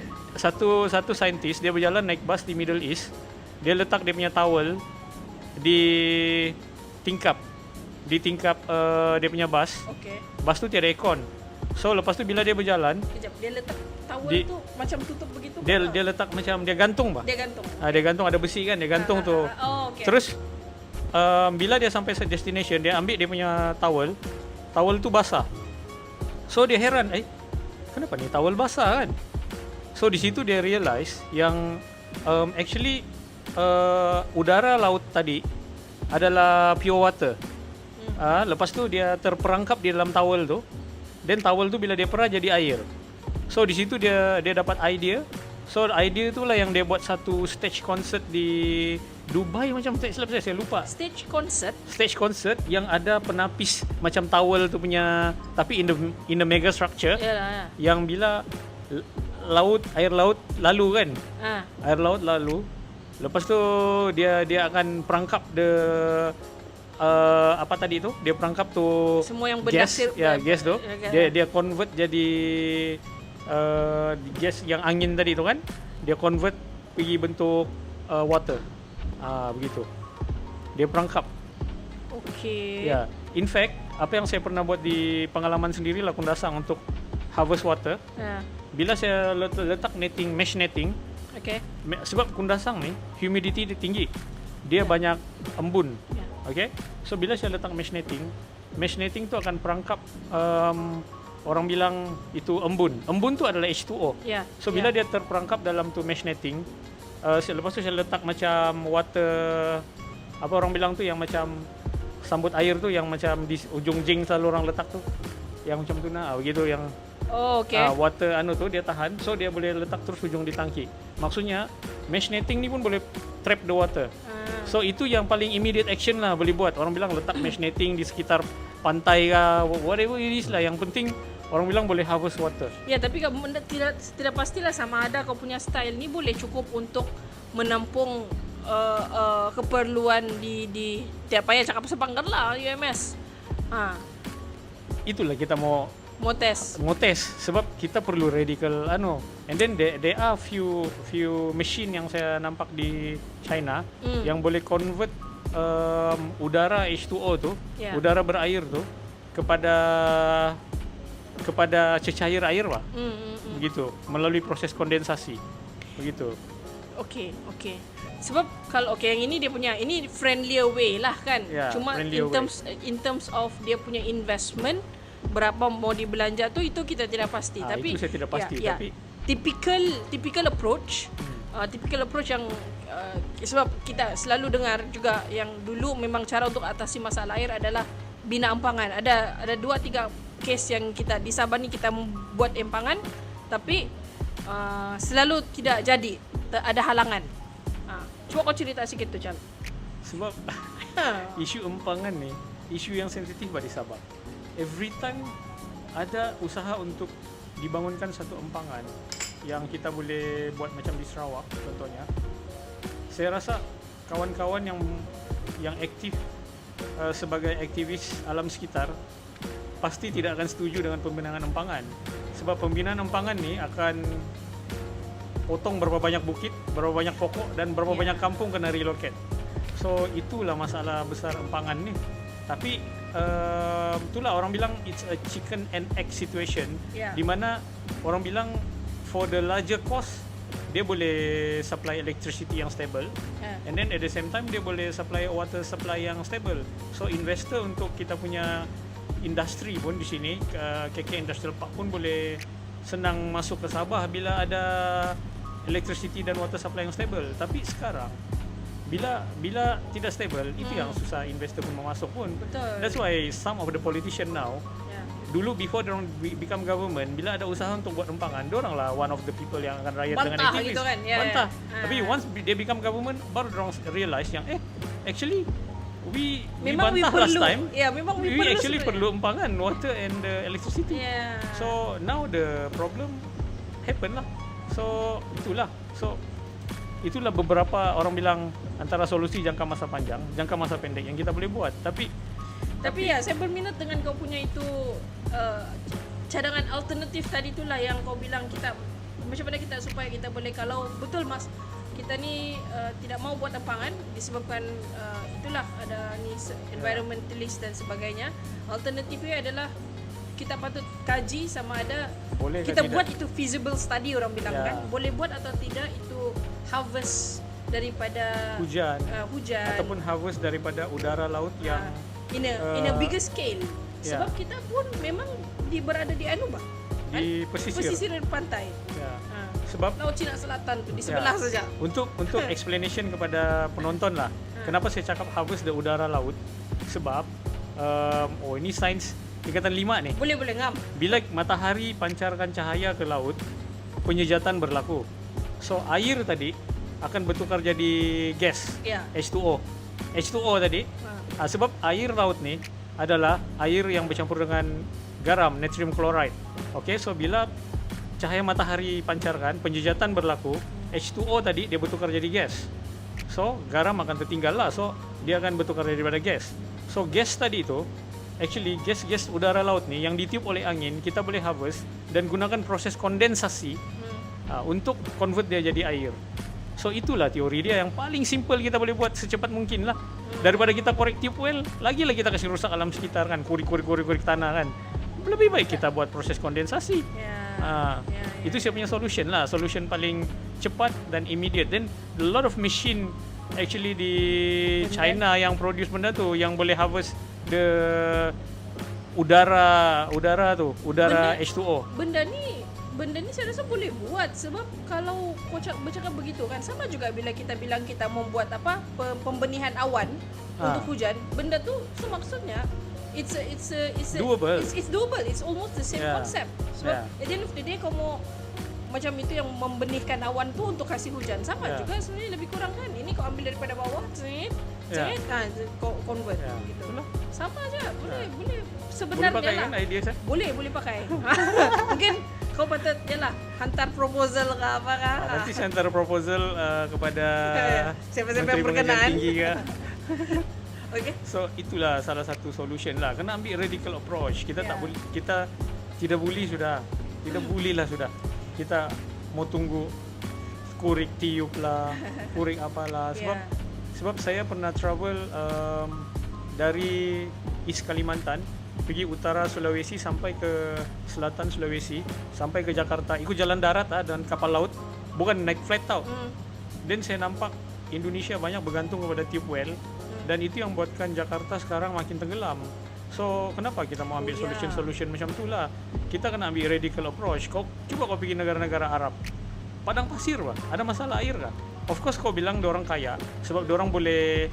B: Satu saintis dia berjalan naik bus di Middle East. Dia letak dia punya towel di tingkap dia punya bus. Bus tu tiada aircon. So lepas tu bila dia berjalan,
A: dia letak towel tu macam tutup begitu.
B: Dia letak macam dia gantung Dia gantung ada besi kan, dia gantung tu. Terus bila dia sampai destination, dia ambil dia punya towel tu basah. So dia heran, kenapa ni towel basah kan? So di situ dia realize yang actually udara laut tadi adalah pure water. Lepas tu dia terperangkap di dalam towel tu. Dan towel tu bila dia perah jadi air. So di situ dia dapat idea. So idea tu lah yang dia buat satu stage concert di Dubai macam tak silap saya lupa. Stage concert yang ada penapis macam towel tu punya, tapi in the mega structure. Yang bila air laut lalu kan. Air laut lalu. Lepas tu dia akan perangkap apa tadi tu? Dia perangkap tu
A: semua yang berdasir
B: gas tu. Dia convert jadi gas yang angin tadi tu kan. Dia convert pergi bentuk water. Begitu. Dia perangkap. In fact, apa yang saya pernah buat di pengalaman sendiri lah Kundasang untuk harvest water. Bila saya letak mesh netting. Sebab Kundasang ni humidity dia tinggi. Dia banyak embun. So bila saya letak mesh netting tu akan perangkap orang bilang itu embun. Embun tu adalah H2O. So bila dia terperangkap dalam tu mesh netting, lepas tu saya letak macam water, apa orang bilang tu yang macam sambut air tu, yang macam di ujung jing selalu orang letak tu, yang macam tu begitu yang water tu dia tahan. So dia boleh letak terus ujung di tangki. Maksudnya mesh netting ni pun boleh trap the water. So itu yang paling immediate action lah boleh buat. Orang bilang letak mesh netting di sekitar pantai kah, whatever it is lah. Yang penting orang bilang boleh harvest water.
A: Ya, tapi tidak pastilah sama ada kau punya style ni boleh cukup untuk menampung keperluan di tiap payah cakap sepanggar lah UMS.
B: Itulah kita mau
A: tes
B: sebab kita perlu radical and then there are few machine yang saya nampak di China yang boleh convert udara H2O tu, udara berair tu kepada cecair air lah. Begitu, melalui proses kondensasi. Begitu. Okey.
A: Sebab kalau yang ini dia punya ini friendlier way lah kan. Cuma in terms of dia punya investment berapa mau dibelanja tu itu kita tidak pasti. Tapi
B: itu saya tidak pasti. Tapi
A: typical approach yang sebab kita selalu dengar juga yang dulu memang cara untuk atasi masalah air adalah bina empangan. Ada 2-3 case yang kita di Sabah ni kita membuat empangan tapi selalu tidak jadi, ada halangan. Cuba kau cerita sikit tu, Chal.
B: Sebab isu empangan ni isu yang sensitif di Sabah. Every time ada usaha untuk dibangunkan satu empangan yang kita boleh buat macam di Sarawak contohnya, saya rasa kawan-kawan yang aktif sebagai aktivis alam sekitar pasti tidak akan setuju dengan pembinaan empangan. Sebab pembinaan empangan ni akan potong berapa banyak bukit, berapa banyak pokok dan berapa banyak kampung kena relocate. So itulah masalah besar empangan ni. Tapi itulah orang bilang it's a chicken and egg situation, di mana orang bilang for the larger cost dia boleh supply electricity yang stable, and then at the same time dia boleh supply water supply yang stable. So investor untuk kita punya industri pun di sini, KK Industrial Park pun boleh senang masuk ke Sabah bila ada electricity dan water supply yang stable. Tapi sekarang bila tidak stable, itu yang susah investor pun masuk pun.
A: Betul.
B: That's why some of the politician now, dulu before they become government, bila ada usaha untuk buat empangan, dorang lah one of the people yang akan riot dengan aktivis.
A: Gitu kan?
B: Bantah. Tapi once they become government, baru dorang realize yang actually we bantah last time.
A: Memang
B: we actually perlu empangan, water and electricity. So now the problem happen lah. So itulah beberapa orang bilang antara solusi jangka masa panjang, jangka masa pendek yang kita boleh buat. Tapi
A: ya, saya berminat dengan kau punya itu cadangan alternatif tadi itulah yang kau bilang kita macam mana kita supaya kita boleh, kalau betul Mas kita ni tidak mau buat empangan disebabkan itulah ada ni environmentalist dan sebagainya. Alternatifnya adalah kita patut kaji sama ada
B: boleh
A: kita buat
B: tidak.
A: Itu feasible study orang bilang kan, boleh buat atau tidak itu harvest daripada
B: hujan
A: ataupun
B: harvest daripada udara laut yang
A: in a bigger scale. Sebab kita pun memang berada di
B: di pesisir
A: pantai.
B: Sebab
A: Laut Cina Selatan tu di sebelah saja.
B: Untuk explanation kepada penonton lah, kenapa saya cakap harvest the udara laut? Sebab ini sains tingkatan 5 ni.
A: Boleh ngam.
B: Bila matahari pancarkan cahaya ke laut, penyejatan berlaku. So air tadi akan bertukar jadi gas, H2O. H2O tadi. Sebab air laut ni adalah air yang bercampur dengan garam, natrium chloride. Okay, so bila cahaya matahari pancarkan, penjejatan berlaku, H2O tadi dia bertukar jadi gas. So garam akan tertinggal lah. So dia akan bertukar daripada gas. So gas tadi itu actually gas udara laut ni yang ditiup oleh angin kita boleh harvest dan gunakan proses kondensasi untuk convert dia jadi air. So itulah teori dia yang paling simple kita boleh buat secepat mungkin lah. Daripada kita korek tube well, lagi kita kasih rusak alam sekitar kan, kurik tanah kan. Lebih baik kita buat proses kondensasi. Itu saya punya solution lah, solution paling cepat dan immediate. Then a lot of machine actually di China yang produce benda tu, yang boleh harvest the udara H2O. Benda ni
A: saya rasa boleh buat, sebab kalau kau bercakap begitu kan, sama juga bila kita bilang kita membuat pembenihan awan untuk hujan, benda tu maksudnya it's
B: doable.
A: It's doable. It's almost the same concept. Sebab at the end of the day kau mau macam itu yang membenihkan awan tuh untuk kasih hujan. Sama
B: Ya.
A: juga sebenarnya lebih kurang kan. Ini kau ambil daripada bawah,
B: Ya.
A: kau convert
B: Ya.
A: gitu.
B: Itulah.
A: Sama aja, boleh
B: Boleh
A: sebenarnya
B: pakai
A: lah.
B: kan idea saya?
A: Boleh pakai. Mungkin kau patut lah hantar proposal ke apa kah?
B: Nanti saya hantar proposal kepada
A: Siapa-siapa yang
B: Menteri Pengajian
A: berkenaan.
B: Tinggi kah?
A: Okey.
B: So itulah salah satu solution lah. Kena ambil radical approach. Kita tak
A: Ya.
B: boleh, kita tidak boleh sudah. Tidak boleh lah sudah. Kita mau tunggu kurik tiup lah, kurik apalah. Sebab saya pernah travel dari East Kalimantan pergi utara Sulawesi sampai ke selatan Sulawesi sampai ke Jakarta. Ikut jalan darat dan kapal laut, bukan naik flight tau. Dan saya nampak Indonesia banyak bergantung kepada tube well dan itu yang buatkan Jakarta sekarang makin tenggelam. So kenapa kita mau ambil solution macam itulah? Kita kena ambil radical approach. Coba kau pergi negara-negara Arab, padang pasir bah, ada masalah air kah? Of course kau bilang dorang kaya sebab dorang boleh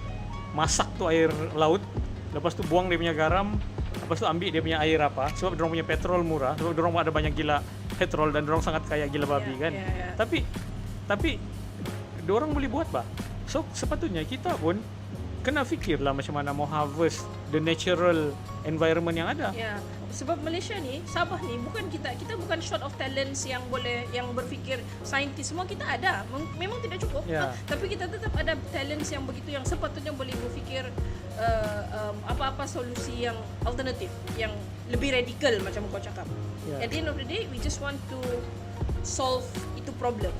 B: masak tu air laut, lepas tu buang dia punya garam, lepas tu ambil dia punya air apa, sebab dorang punya petrol murah, sebab dorang ada banyak gila petrol dan dorang sangat kaya gila babi kan. Tapi dorang boleh buat bah. So sepatutnya kita pun kena fikirlah macam mana mau harvest the natural environment yang ada.
A: Ya, sebab Malaysia ni, Sabah ni bukan kita bukan short of talents yang boleh yang berfikir saintis semua kita ada. Memang tidak cukup, tapi kita tetap ada talents yang begitu yang sepatutnya boleh berfikir apa-apa solusi yang alternatif, yang lebih radikal macam kau cakap. At the end of the day, we just want to solve itu problem.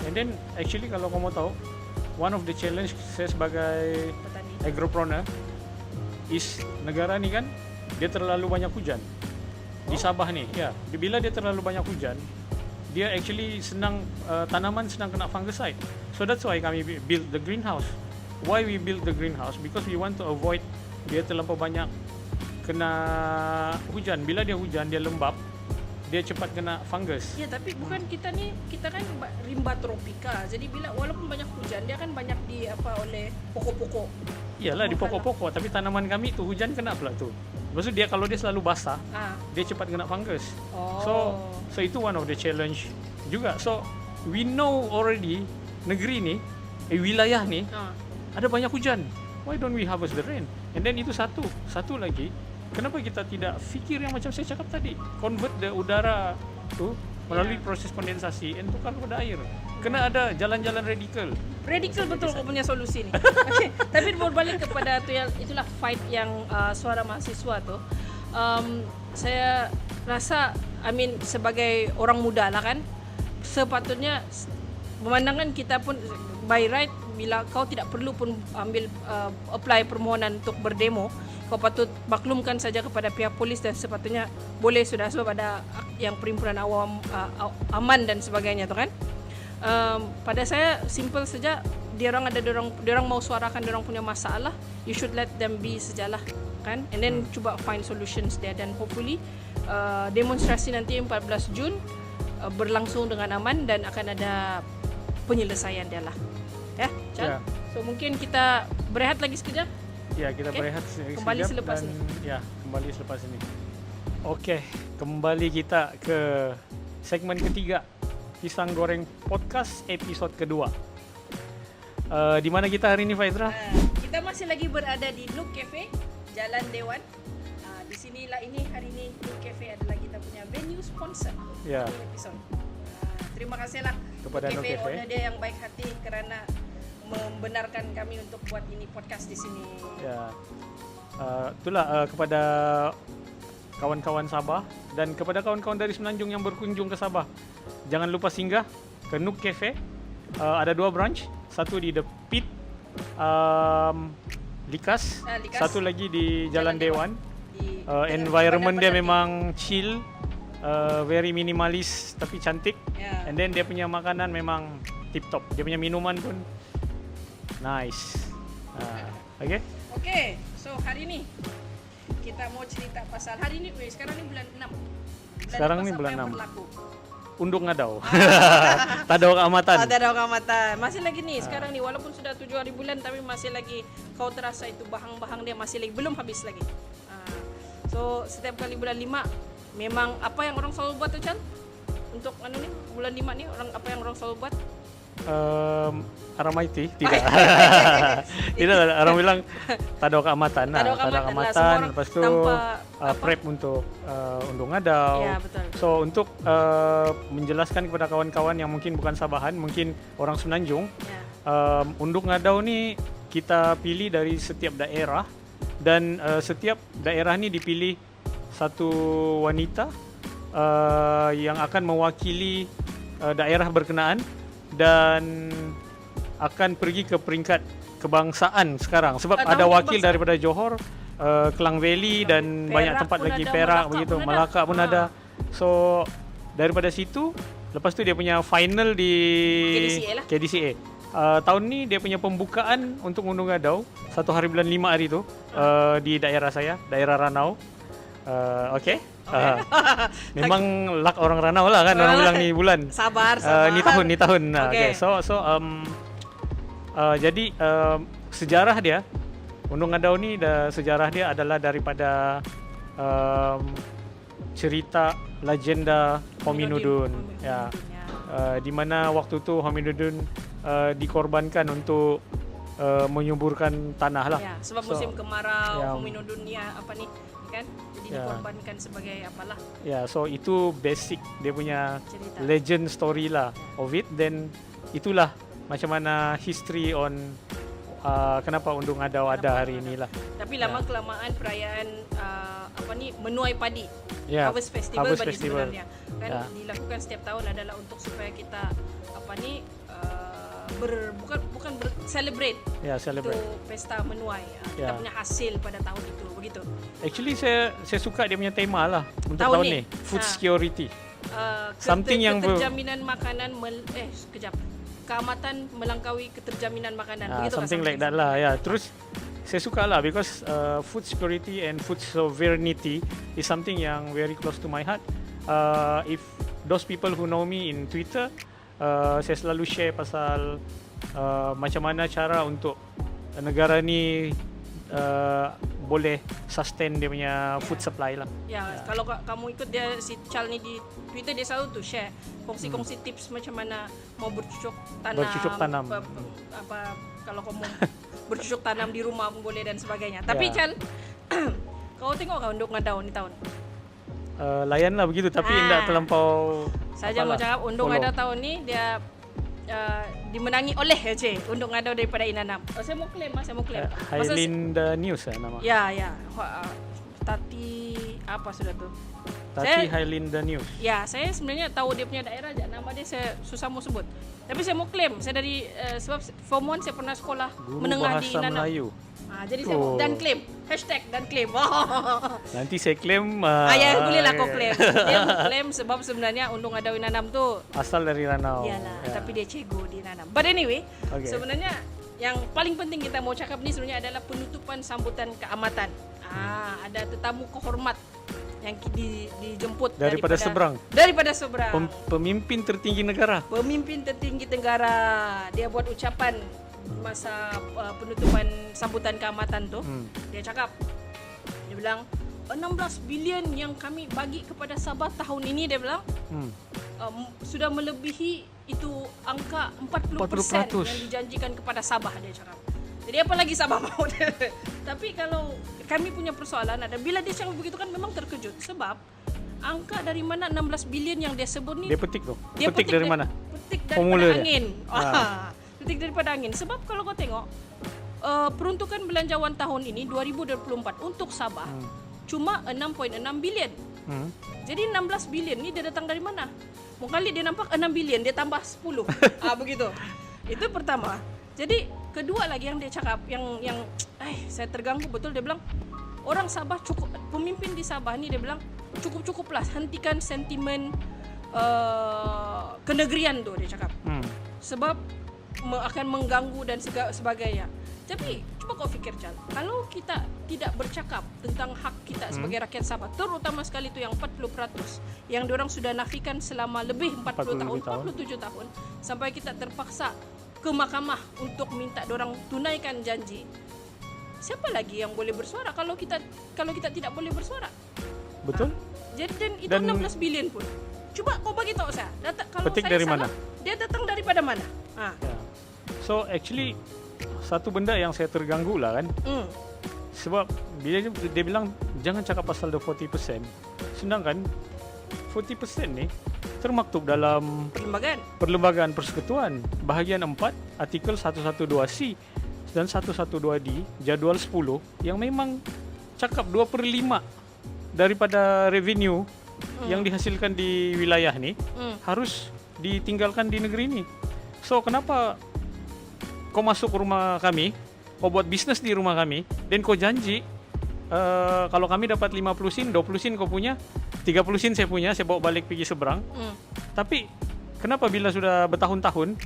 B: And then actually kalau kau mau tahu, one of the challenge saya sebagai
A: Petani.
B: agropreneur is negara ni kan dia terlalu banyak hujan. Di Sabah ni, bila dia terlalu banyak hujan, dia actually tanaman senang kena fungicide. So that's why kami build the greenhouse. Why we build the greenhouse? Because we want to avoid dia terlampau banyak kena hujan. Bila dia hujan, dia lembab, dia cepat kena fungus.
A: Ya, tapi bukan kita kan rimba tropika. Jadi walaupun banyak hujan, dia kan banyak oleh pokok-pokok.
B: Iyalah di pokok-pokok, tapi tanaman kami tu hujan kena pula tu. Lepas tu kalau dia selalu basah, dia cepat kena fungus. So itu one of the challenge juga. So we know already negeri ni, wilayah ni ada banyak hujan. Why don't we harvest the rain? And then itu satu lagi, kenapa kita tidak fikir yang macam saya cakap tadi, convert the udara tu melalui proses kondensasi and tukar kepada air. Kena ada jalan-jalan radikal.
A: Radikal betul kau punya solusi ni. Okay. Tapi berbalik kepada itulah fight yang suara mahasiswa tu. Saya rasa, sebagai orang muda lah kan, sepatutnya pemandangan kita pun by right, bila kau tidak perlu pun apply permohonan untuk berdemo, kau patut maklumkan saja kepada pihak polis dan sepatutnya boleh sudah, sebab ada yang perhimpunan awam aman dan sebagainya tu kan. Pada saya simple saja, dia orang mau suarakan dia orang punya masalah, you should let them be sajalah kan, and then cuba find solutions there, dan hopefully demonstrasi nanti 14 Jun berlangsung dengan aman dan akan ada penyelesaian dia lah. Ya, Chan? So mungkin kita berehat lagi sekejap.
B: Ya, kita berehat
A: kembali selepas
B: dan,
A: ini.
B: Ya, kembali selepas ini. Okey, kembali kita ke segmen ketiga Pisang Goreng Podcast episod kedua. Di mana kita hari ini, Faizra?
A: Kita masih lagi berada di Nook Cafe, Jalan Dewan. Di sinilah hari ini Nook Cafe adalah kita punya venue sponsor episod. Terima kasihlah
B: kepada Nook Cafe,
A: owner dia yang baik hati kerana membenarkan kami untuk buat ini podcast di sini. Ya.
B: Itulah kepada kawan-kawan Sabah dan kepada kawan-kawan dari Semenanjung yang berkunjung ke Sabah, jangan lupa singgah ke Nook Cafe. Ada 2 branch, satu di The Pit Likas, satu lagi di Jalan Dewan. Environment dia memang chill, very minimalis tapi cantik. And then dia punya makanan memang tip top. Dia punya minuman pun nice. Okay.
A: So hari ni kita mau cerita pasal hari ni, sekarang ni bulan 6.
B: Sekarang ni bulan 6. Unduk ngadau. Tak ada orang amatan.
A: Tak ada orang amatan. Masih lagi ni sekarang ni, walaupun sudah 7 hari bulan, tapi masih lagi kau terasa itu bahang-bahang dia masih lagi, belum habis lagi. So setiap kali bulan 5 memang apa yang orang selalu buat tu, Chan? untuk nih bulan 5 nih apa yang orang selalu buat?
B: Aramaiti tidak. Tidak, orang bilang tado keamatan. Tado keamatan, lepas tu prep untuk undung ngadau.
A: Ya, betul.
B: So untuk menjelaskan kepada kawan-kawan yang mungkin bukan Sabahan, mungkin orang Semenanjung,
A: Ya.
B: undung ngadau ni kita pilih dari setiap daerah, dan setiap daerah ni dipilih satu wanita yang akan mewakili daerah berkenaan dan akan pergi ke peringkat kebangsaan sekarang, sebab ada wakil daripada Johor, Klang Valley dan
A: Perak
B: banyak tempat
A: pun
B: lagi,
A: ada,
B: Perak
A: Melaka
B: begitu,
A: pun ada.
B: Melaka pun ada. So daripada situ, lepas tu dia punya final di
A: KDCA lah.
B: KDCA. Tahun ni dia punya pembukaan untuk undung ngadau 1 hari bulan 5 hari tu di daerah saya, daerah Ranau. Okay. Memang luck orang Ranau lah kan, orang bilang ni bulan.
A: Sabar.
B: Ni tahun.
A: Okay.
B: So jadi sejarah dia, undung ngadau ni sejarah dia adalah daripada cerita legenda Hominudun. Ya. Di mana waktu tu Hominudun dikorbankan untuk menyuburkan tanah lah.
A: Ya, sebab musim kemarau,
B: ya.
A: Hominudun apa nih kan? Jadi dikorbankan sebagai apalah.
B: Ya, so itu basic dia punya
A: Cerita.
B: legend story lah of it. Then itulah macam mana history on kenapa undung ngadau ada hari inilah.
A: Tapi lama kelamaan perayaan menuai padi,
B: Ya,
A: Harvest Festival
B: Harvest
A: bagi
B: Festival.
A: sebenarnya kan
B: Ya.
A: dilakukan setiap tahun adalah untuk supaya kita bukan celebrate
B: Ya, celebrate.
A: itu pesta menuai kita
B: Ya.
A: punya hasil pada tahun itu begitu.
B: Actually saya suka dia punya tema lah untuk
A: Tahun
B: tahun
A: ni?
B: ni, food security.
A: Something
B: yang
A: keterjaminan makanan keamatan melangkaui keterjaminan makanan begitu
B: Something like that lah. Ya, terus saya suka lah because food security and food sovereignty is something yang very close to my heart. If those people who know me in Twitter, saya selalu share pasal macam mana cara untuk negara ni boleh sustain dia punya food supply lah.
A: Ya, kalau kamu ikut dia si Chal ni di Twitter, dia selalu tuh share kongsi tips macam mana mau bercocok tanam. Apa kalau kamu bercocok tanam di rumah pun boleh dan sebagainya. Tapi Chal, kau tengok kau undung ngadau ni tahun.
B: Layan lah begitu, tapi tidak terlampau.
A: Saja mau cakap undung ngadau tahun ni dia dimenangi oleh undung ngadau daripada Inanam. Saya mau klaim.
B: Highlinda News nama.
A: Ya. Tati apa sudah tu?
B: Tati Highlinda News.
A: Ya, saya sebenarnya tahu dia punya daerah aja, nama dia saya susah mau sebut. Tapi saya mau klaim, saya dari sebab form 1 saya pernah sekolah
B: Guru
A: menengah di
B: Bahasa
A: Inanam.
B: Melayu.
A: Jadi saya mau dan klaim. #dan klaim.
B: Nanti saya klaim.
A: Ya, bolehlah kau klaim. Dia mau klaim sebab sebenarnya undung ngadau Inanam tu
B: asal dari Ranau.
A: iyalah, tapi dia cego di Inanam. But anyway, sebenarnya yang paling penting kita mau cakap ni sebenarnya adalah penutupan sambutan keamatan. Ada tetamu kehormat yang dijemput
B: daripada seberang.
A: Pemimpin tertinggi negara. Dia buat ucapan masa penutupan sambutan keamatan tu. Dia cakap, dia bilang 16 bilion yang kami bagi kepada Sabah tahun ini, dia bilang sudah melebihi itu angka 40% yang dijanjikan kepada Sabah, dia cakap. Jadi apa lagi Sabah mau dia. Tapi kalau kami punya persoalan ada, bila dia cakap begitu kan memang terkejut sebab angka dari mana 16 bilion yang dia sebut ni.
B: Dia petik tu.
A: Dia
B: petik dari mana?
A: Petik daripada
B: Formula
A: angin. Petik daripada angin. Sebab kalau kau tengok peruntukan belanjawan tahun ini 2024 untuk Sabah cuma 6.6 bilion. Jadi 16 bilion ni dia datang dari mana? Mungkin dia nampak 6 bilion, dia tambah 10. Begitu. Itu pertama. Jadi kedua lagi yang dia cakap yang saya terganggu betul, dia bilang orang Sabah cukup, pemimpin di Sabah ni dia bilang cukuplah hentikan sentimen kenegerian tu, dia cakap. Sebab akan mengganggu dan sebagainya. Tapi cuba kau fikir Chal, kalau kita tidak bercakap tentang hak kita sebagai rakyat Sabah, terutama sekali tu yang 40% yang diorang sudah nafikan selama lebih 47 tahun sampai kita terpaksa ke mahkamah untuk minta diorang tunaikan janji. Siapa lagi yang boleh bersuara kalau kita tidak boleh bersuara?
B: Betul.
A: Jadi dan itu 16 bilion pun. Coba kau bagi tahu saya. Kalau
B: Petik
A: saya
B: dari
A: salah,
B: mana?
A: dia datang daripada mana?
B: Ya. So actually satu benda yang saya terganggu lah kan. Sebab dia bilang jangan cakap pasal the 40%. Sedangkan 40% ni termaktub dalam Perlembagaan Persekutuan bahagian 4 artikel 112C dan 112D jadual 10 yang memang cakap 2/5 daripada revenue yang dihasilkan di wilayah ni harus ditinggalkan di negeri ni. So kenapa kau masuk rumah kami, kau buat bisnes di rumah kami, dan kau janji kalau kami dapat 50 sen, 20 sen kau punya, 30 sen saya punya, saya bawa balik pergi seberang. Tapi kenapa bila sudah bertahun-tahun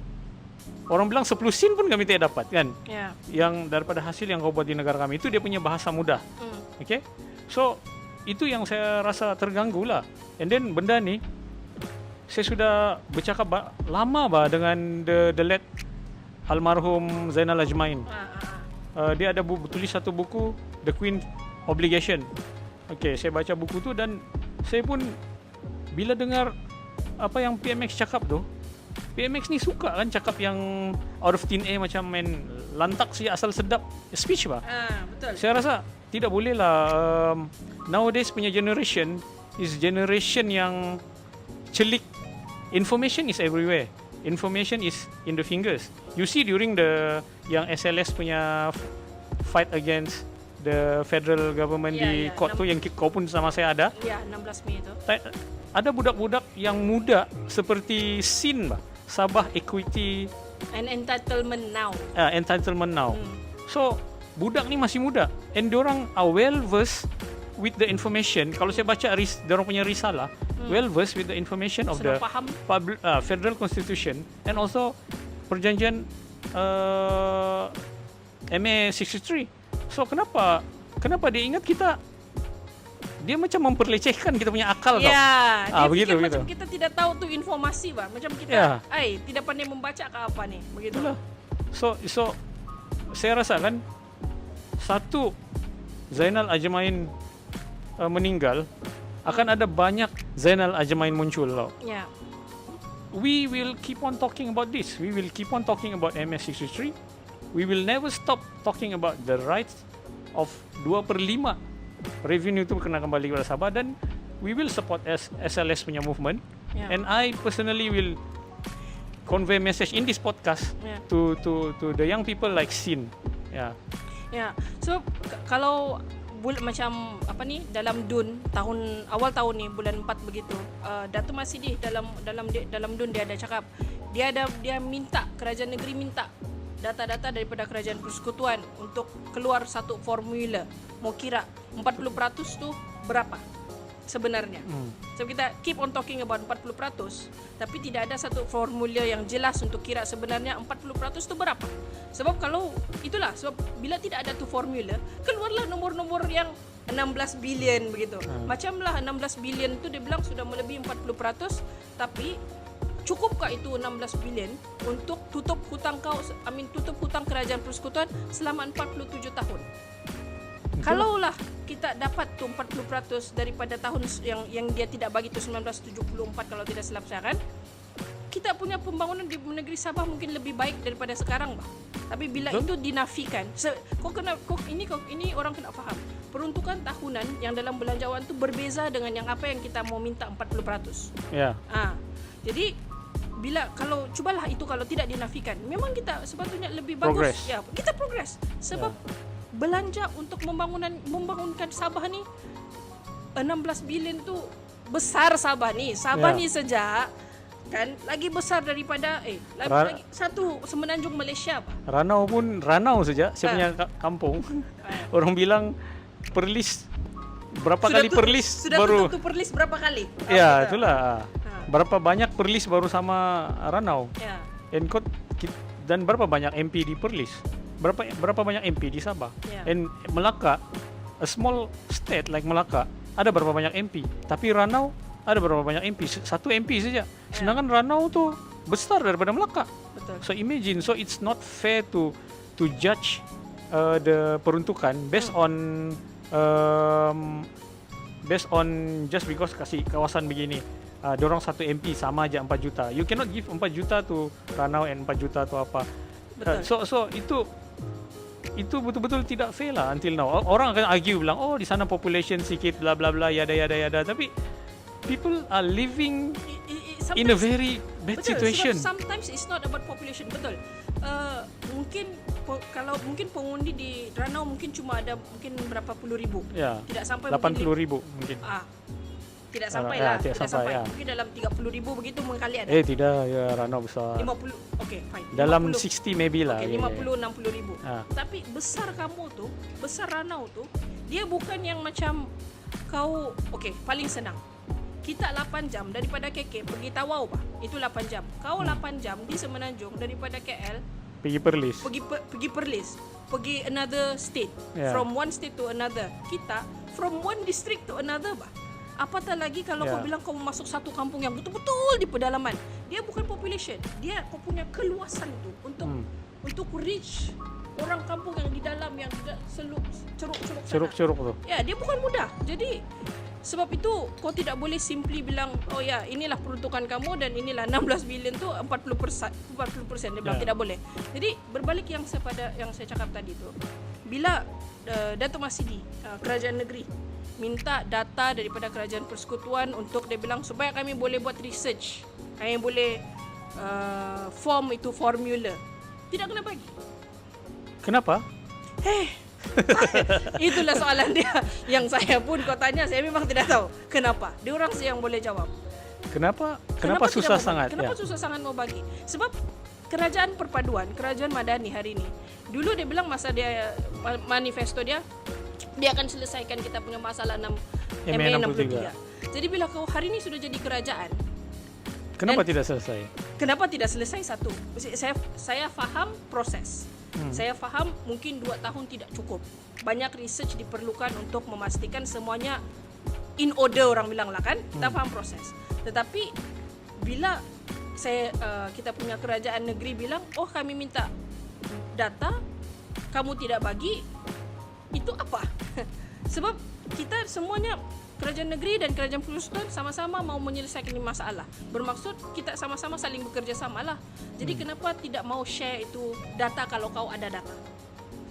B: orang bilang 10 sen pun kami tidak dapat kan?
A: Yeah.
B: Yang daripada hasil yang kau buat di negara kami itu dia punya bahasa mudah. Okay? So itu yang saya rasa terganggu lah. And then benda ni saya sudah bercakap lama dengan the late almarhum Zainal Ajmain. Dia ada tulis satu buku The Queen Obligation. Okay, saya baca buku tu dan saya pun bila dengar apa yang PMX cakap tu, PMX ni suka kan cakap yang out of thin air macam main lantak saja asal sedap speech bah.
A: Betul.
B: Saya rasa tidak boleh lah. Nowadays punya generation is generation yang celik. Information is everywhere. Information is in the fingers. You see during the yang SLS punya fight against the federal government di court tu yang kau pun sama saya ada.
A: Ya, 16 Mei tu.
B: Ada budak-budak yang muda seperti SIN bah, Sabah Equity
A: and Entitlement Now.
B: Entitlement Now. So budak ni masih muda and diorang are well versed with the information. Kalau saya baca diorang punya risalah, well versed with the information of the federal constitution and also perjanjian MA 63. So kenapa dia ingat kita, dia macam memperlecehkan kita punya akal tau.
A: Dia
B: begitu.
A: Macam kita tidak tahu tu informasi bah. Macam kita tidak pandai membaca ke apa ni. Begitulah.
B: So saya rasa kan satu Zainal Ajmain meninggal akan ada banyak Zainal Ajmain muncul tau. We will keep on talking about this. We will keep on talking about MS63. We will never stop talking about the rights of 2/5 revenue itu kena kembali kepada Sabah, dan we will support SLS punya movement. And I personally will convey message in this podcast to the young people like Sin. So kalau macam apa ni dalam DUN awal tahun ni bulan 4 begitu, Dato' Masidi dalam DUN dia ada cakap, dia minta kerajaan negeri minta data-data daripada kerajaan persekutuan untuk keluar satu formula. Mau kira 40% tu berapa sebenarnya. So kita keep on talking about 40%, tapi tidak ada satu formula yang jelas untuk kira sebenarnya 40% tu berapa. Sebab bila tidak ada tu formula, keluarlah nomor-nomor yang 16 bilion begitu. Macamlah 16 bilion tu dia bilang sudah melebihi 40%, tapi cukupkah itu 16 bilion untuk tutup hutang kerajaan persekutuan selama 47 tahun? Kalaulah kita dapat tu 40% daripada tahun yang dia tidak bagi tu 1974 kalau tidak silap saya kan, kita punya pembangunan di negeri Sabah mungkin lebih baik daripada sekarang bah. Tapi bila itu dinafikan, ini orang kena faham. Peruntukan tahunan yang dalam belanjawan tu berbeza dengan yang apa yang kita mau minta 40%. Jadi kalau tidak dinafikan, memang kita sebetulnya lebih bagus. Kita progress. Sebab belanja untuk membangunkan Sabah ni 16 bilion tu besar. Sabah ni saja kan lagi besar daripada lagi satu semenanjung Malaysia. Ranau saja saya punya kampung. Orang bilang Perlis berapa kali Perlis baru
A: tutup Perlis berapa kali?
B: Itulah. Berapa banyak Perlis baru sama Ranau. Dan berapa banyak MP di Perlis? Berapa banyak MP di Sabah? And Melaka, a small state like Melaka, ada berapa banyak MP? Tapi Ranau ada berapa banyak MP? Satu MP saja. Sedangkan Ranau tu besar daripada Melaka.
A: Betul.
B: So imagine, so it's not fair to judge the peruntukan based on just because kasih kawasan begini. dorang satu MP sama aja 4 juta. You cannot give 4 juta to Ranau and 4 juta to apa.
A: Betul.
B: So itu betul-betul tidak fair lah until now. Orang akan argue bilang, oh di sana population sikit, bla bla bla, yada yada yada. Tapi people are living in a very bad
A: betul,
B: situation.
A: Sebab sometimes it's not about population. Betul. Kalau mungkin pengundi di Ranau mungkin cuma ada mungkin berapa puluh ribu.
B: Ya.
A: Tidak sampai
B: 80,000 mungkin.
A: Tidak sampai
B: ya,
A: lah.
B: tidak
A: Tidak
B: sampai,
A: sampai.
B: ya.
A: Mungkin dalam 30,000 begitu mengkali ada.
B: Tidak, ya Ranau besar.
A: 50. Okey, fine.
B: Dalam
A: 50.
B: 60 maybe lah.
A: Okay,
B: ya,
A: 50-60 ribu.
B: Ah.
A: Tapi besar kamu tu, besar Ranau tu, dia bukan yang macam kau, okay, paling senang. Kita 8 jam daripada KK pergi Tawau bah. Itu 8 jam. Kau 8 jam di Semenanjung daripada KL
B: Pergi Perlis.
A: pergi Perlis, pergi another state.
B: Yeah.
A: From one state to another. Kita from one district to another bah. Apatah lagi kalau kau bilang kau masuk satu kampung yang betul-betul di pedalaman. Dia bukan population. Dia kau punya keluasan tu untuk reach orang kampung yang di dalam yang tidak ceruk-ceruk sana.
B: Ceruk-ceruk tu.
A: Ya, dia bukan mudah. Jadi sebab itu kau tidak boleh simply bilang, oh ya, inilah peruntukan kamu dan inilah 16 bilion tu 40%. Dia bilang tidak boleh. Jadi berbalik yang saya cakap tadi tu. Bila Datuk Masidi, kerajaan negeri minta data daripada kerajaan persekutuan untuk dia bilang supaya kami boleh buat research, kami boleh form itu formula. Tidak kena bagi.
B: Kenapa?
A: Itulah soalan dia. Yang saya pun kau tanya, saya memang tidak tahu kenapa. Dia orang sih yang boleh jawab.
B: Kenapa
A: Kenapa
B: susah sangat?
A: Kenapa susah sangat mau bagi? Sebab kerajaan perpaduan, kerajaan Madani hari ini, dulu dia bilang masa dia manifesto dia akan selesaikan kita punya masalah MA 63. Jadi bila kau hari ini sudah jadi kerajaan,
B: Kenapa tidak selesai?
A: Kenapa tidak selesai? Satu, saya faham proses. Saya faham mungkin 2 tahun tidak cukup. Banyak research diperlukan untuk memastikan semuanya in order, orang bilang lah kan. Kita faham proses. Tetapi bila kita punya kerajaan negeri bilang, oh kami minta data, kamu tidak bagi, itu apa? Sebab kita semuanya, kerajaan negeri dan kerajaan persekutuan sama-sama mau menyelesaikan ini masalah. Bermaksud kita sama-sama saling bekerja sama lah. Jadi kenapa tidak mau share itu data kalau kau ada data?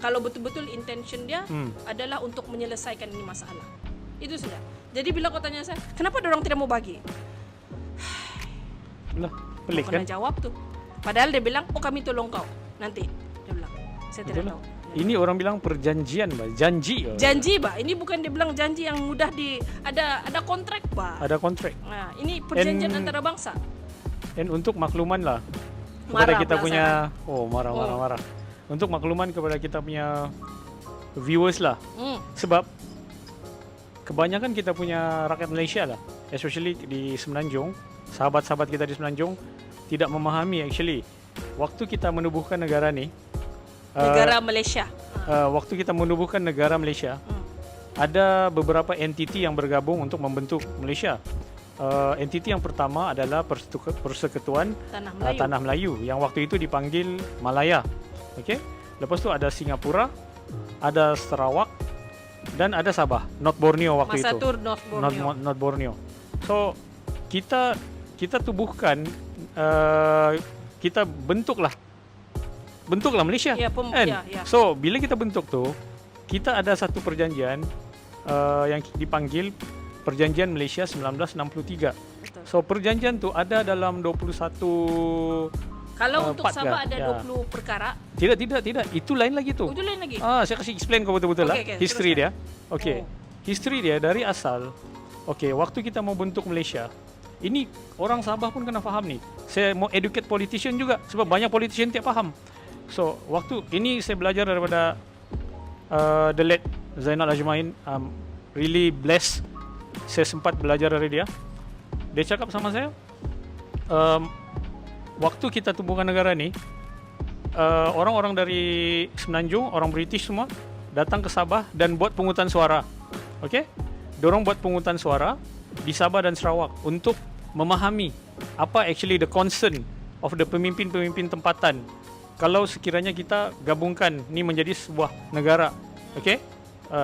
A: Kalau betul-betul intention dia adalah untuk menyelesaikan ini masalah. Itu saja. Jadi bila kau tanya saya, kenapa orang tidak mau bagi?
B: Lah, pelik
A: Kau
B: kan?
A: kena jawab tu. Padahal dia bilang, oh kami tolong kau. Nanti. Dia bilang, saya tidak
B: Itulah.
A: tahu.
B: Ini orang bilang perjanjian, bah. Janji.
A: Janji, Pak. Ini bukan dia bilang janji yang mudah ada kontrak, Pak.
B: Ada kontrak.
A: Nah, ini perjanjian antara bangsa.
B: Dan untuk makluman lah kepada
A: Marah
B: kita
A: pula
B: punya marah. Untuk makluman kepada kita punya viewers lah. Sebab kebanyakan kita punya rakyat Malaysia lah, especially di Semenanjung, sahabat-sahabat kita di Semenanjung tidak memahami actually waktu kita menubuhkan negara ni,
A: Negara Malaysia.
B: waktu kita menubuhkan negara Malaysia, ada beberapa entiti yang bergabung untuk membentuk Malaysia. Entiti yang pertama adalah Persekutuan Tanah Melayu yang waktu itu dipanggil Malaya. Okey. Lepas tu ada Singapura, ada Sarawak dan ada Sabah, North Borneo waktu
A: Masa
B: itu.
A: tu North Borneo.
B: North Borneo. So kita tubuhkan, kita bentuklah Malaysia.
A: Ya,
B: kan?
A: ya.
B: So bila kita bentuk tu, kita ada satu perjanjian yang dipanggil Perjanjian Malaysia 1963.
A: Betul.
B: So perjanjian tu ada dalam 21
A: Kalau untuk
B: part
A: Sabah
B: kan?
A: ada
B: Ya.
A: 20 perkara.
B: Tidak. Itu lain lagi tu.
A: Itu lain lagi.
B: Saya kasih explain kau betul-betul lah.
A: Okay,
B: History dia.
A: teruskan.
B: History dia dari asal. Waktu kita mau bentuk Malaysia, ini orang Sabah pun kena faham ni. Saya mau educate politician juga sebab banyak politician tak faham. So waktu ini saya belajar daripada the late Zainal Ajmain. Really blessed. Saya sempat belajar dari dia. Dia cakap sama saya, waktu kita tubuhkan negara ni, orang-orang dari Semenanjung, orang British semua datang ke Sabah dan buat pungutan suara. Okey? Dorang buat pungutan suara di Sabah dan Sarawak untuk memahami apa actually the concern of the pemimpin-pemimpin tempatan kalau sekiranya kita gabungkan ni menjadi sebuah negara. Okey?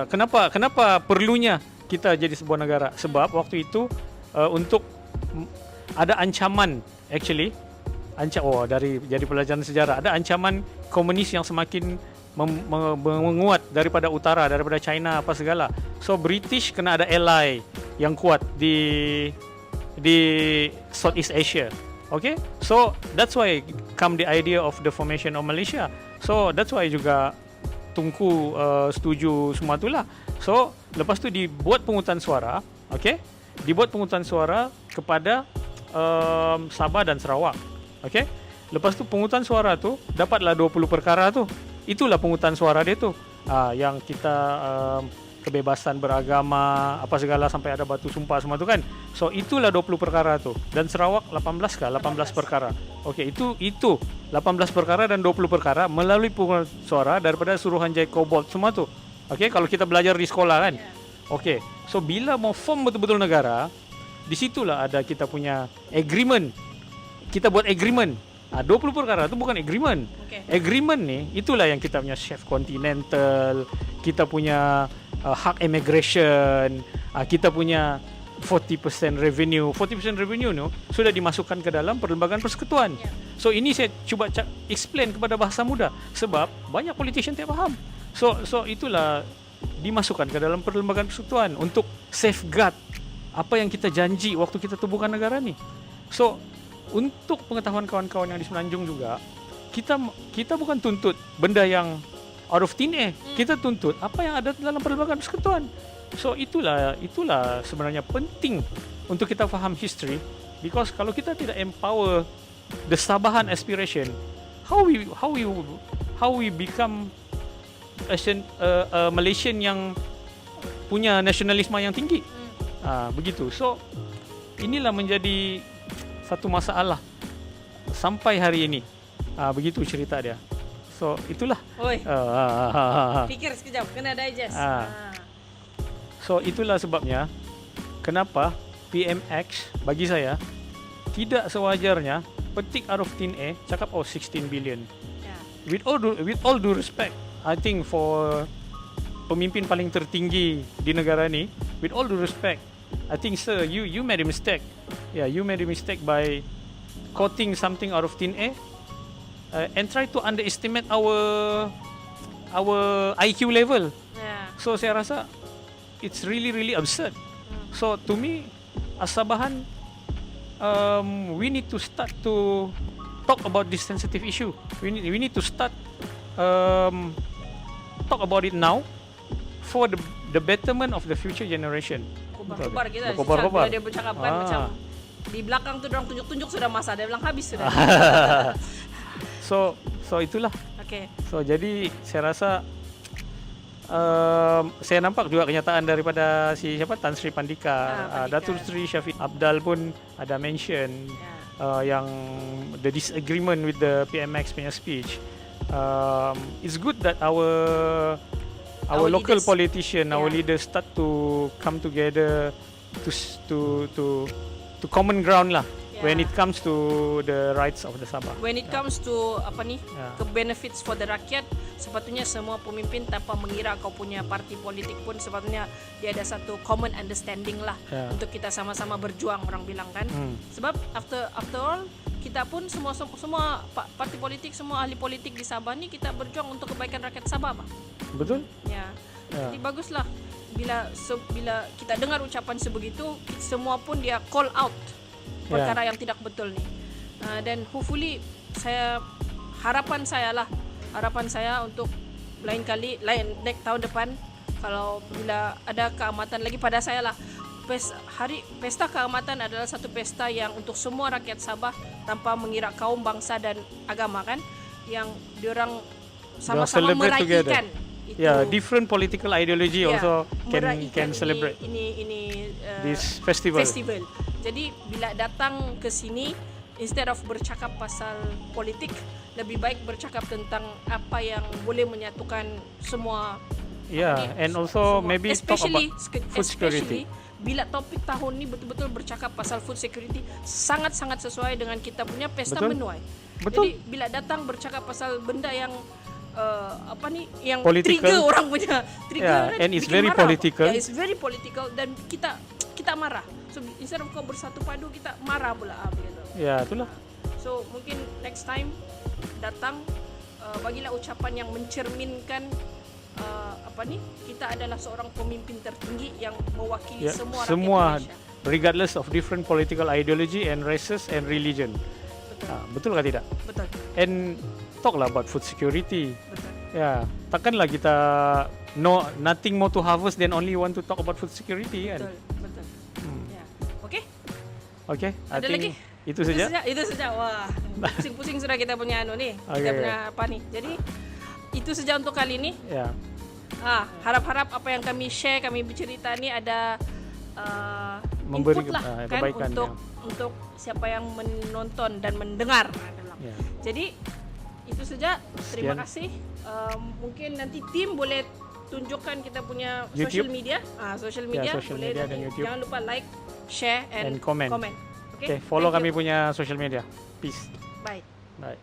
B: Kenapa perlunya kita jadi sebuah negara? Sebab waktu itu untuk ada ancaman actually dari jadi pelajaran sejarah, ada ancaman komunis yang semakin menguat daripada utara, daripada China apa segala. So British kena ada ally yang kuat di Southeast Asia. Okay, so that's why come the idea of the formation of Malaysia. So that's why juga Tunku setuju semua itulah. So lepas tu dibuat pungutan suara, okay, dibuat pungutan suara kepada Sabah dan Sarawak. Okay, lepas tu pungutan suara tu dapatlah 20 perkara tu. Itulah pungutan suara dia tu. Yang kita kebebasan beragama apa segala sampai ada batu sumpah semua tu kan. So itulah 20 perkara tu. Dan Sarawak 18 kah? 18 perkara. Okey, itu 18 perkara dan 20 perkara melalui pungutan suara daripada Suruhanjaya Cobalt semua tu. Okey, kalau kita belajar di sekolah kan. Okey. So bila mau form betul-betul negara, di situlah ada kita punya agreement. Kita buat agreement. 20 perkara itu bukan agreement. Agreement ni itulah yang kita punya chef continental, kita punya hak immigration, kita punya 40% revenue. 40% revenue ni sudah dimasukkan ke dalam perlembagaan persekutuan. So ini saya cuba explain kepada bahasa mudah sebab banyak politician tak faham. So itulah dimasukkan ke dalam perlembagaan persekutuan untuk safeguard apa yang kita janji waktu kita tubuhkan negara ni. So untuk pengetahuan kawan-kawan yang di Semenanjung juga, kita bukan tuntut benda yang out of thin air. Kita tuntut apa yang ada dalam perlembagaan persekutuan. So itulah sebenarnya penting untuk kita faham history, because kalau kita tidak empower the Sabahan aspiration, how we become a Malaysian yang punya nasionalisme yang tinggi. Begitu. So inilah menjadi satu masalah sampai hari ini. Begitu cerita dia. So itulah.
A: Oi. Pikir sekejap, kena digest.
B: So itulah sebabnya kenapa PMX bagi saya tidak sewajarnya petik out of thin air cakap 16 billion. With all due respect, I think for pemimpin paling tertinggi di negara ni, with all due respect, I think sir, you made a mistake. Yeah, you made a mistake by quoting something out of thin air and try to underestimate our IQ level. So saya rasa it's really absurd. So to me, as Sabahan, we need to start to talk about this sensitive issue. We need to start talk about it now for the betterment of the future generation.
A: Kobar kita.
B: Kobar.
A: Dia bercakap kan macam di belakang tu orang tunjuk-tunjuk sudah masa, dia bilang habis sudah.
B: So itulah.
A: Okay.
B: So jadi saya rasa saya nampak juga kenyataan daripada Tan Sri Pandika, Datuk Sri Syafiq Abdal pun ada mention yang the disagreement with the PMX punya speech. It's good that our local leaders, politician, our leaders start to come together to common ground lah. When it comes to the rights of the Sabah.
A: When it comes to ke benefits for the rakyat, sepatutnya semua pemimpin tanpa mengira kau punya parti politik pun sepatutnya dia ada satu common understanding lah untuk kita sama-sama berjuang, orang bilang kan. Sebab after all kita pun semua parti politik, semua ahli politik di Sabah ni kita berjuang untuk kebaikan rakyat Sabah, Pak.
B: Betul?
A: Jadi baguslah bila kita dengar ucapan sebegitu, semua pun dia call out perkara yang tidak betul ni. Dan hopefully harapan saya untuk next tahun depan, kalau bila ada keamatan lagi pada saya lah, pesta keamatan adalah satu pesta yang untuk semua rakyat Sabah tanpa mengira kaum, bangsa dan agama kan, yang diorang sama-sama meraihkan itu.
B: Different political ideology also can celebrate this festival. Jadi bila datang ke sini, instead of bercakap pasal politik, lebih baik bercakap tentang apa yang boleh menyatukan semua. And also maybe talk about food security.
A: Bila topik tahun ni betul-betul bercakap pasal food security, sangat-sangat sesuai dengan kita punya pesta menuai. Jadi bila datang bercakap pasal benda yang yang political. Trigger orang punya trigger,
B: and it's very political.
A: It's very political, dan kita kita marah. So instead of kau bersatu padu, kita marah pula begitu.
B: Ya, itulah.
A: So mungkin next time datang bagilah ucapan yang mencerminkan kita adalah seorang pemimpin tertinggi yang mewakili
B: Ya,
A: semua rakyat
B: semua
A: Malaysia.
B: regardless of different political ideology and races and religion.
A: Betul.
B: Betul ke tidak?
A: Betul.
B: And talk lah about food security.
A: Betul.
B: Ya, takkanlah kita nothing more to harvest then only want to talk about food security kan?
A: Betul. Betul. Ya. Okey.
B: Okay, I
A: Ada
B: think
A: lagi?
B: itu saja.
A: Itu saja. Wah, pusing-pusing sudah kita punya nih. Kita
B: Okay.
A: punya apa nih. Jadi itu saja untuk kali ini.
B: Ya,
A: Harap-harap apa yang kami share, kami bercerita ni ada
B: Memberi
A: input lah kan
B: kebaikan,
A: untuk siapa yang menonton dan mendengar dalam.
B: ya.
A: Jadi itu saja. Terima
B: Sekian.
A: kasih. Mungkin nanti tim boleh tunjukkan kita punya
B: YouTube.
A: social media. Social media
B: social
A: boleh
B: media
A: nanti.
B: dan YouTube.
A: Jangan lupa like, share and
B: And comment.
A: Oke,
B: Okay, follow
A: thank
B: kami
A: you.
B: punya social media. Peace.
A: Bye.
B: Bye.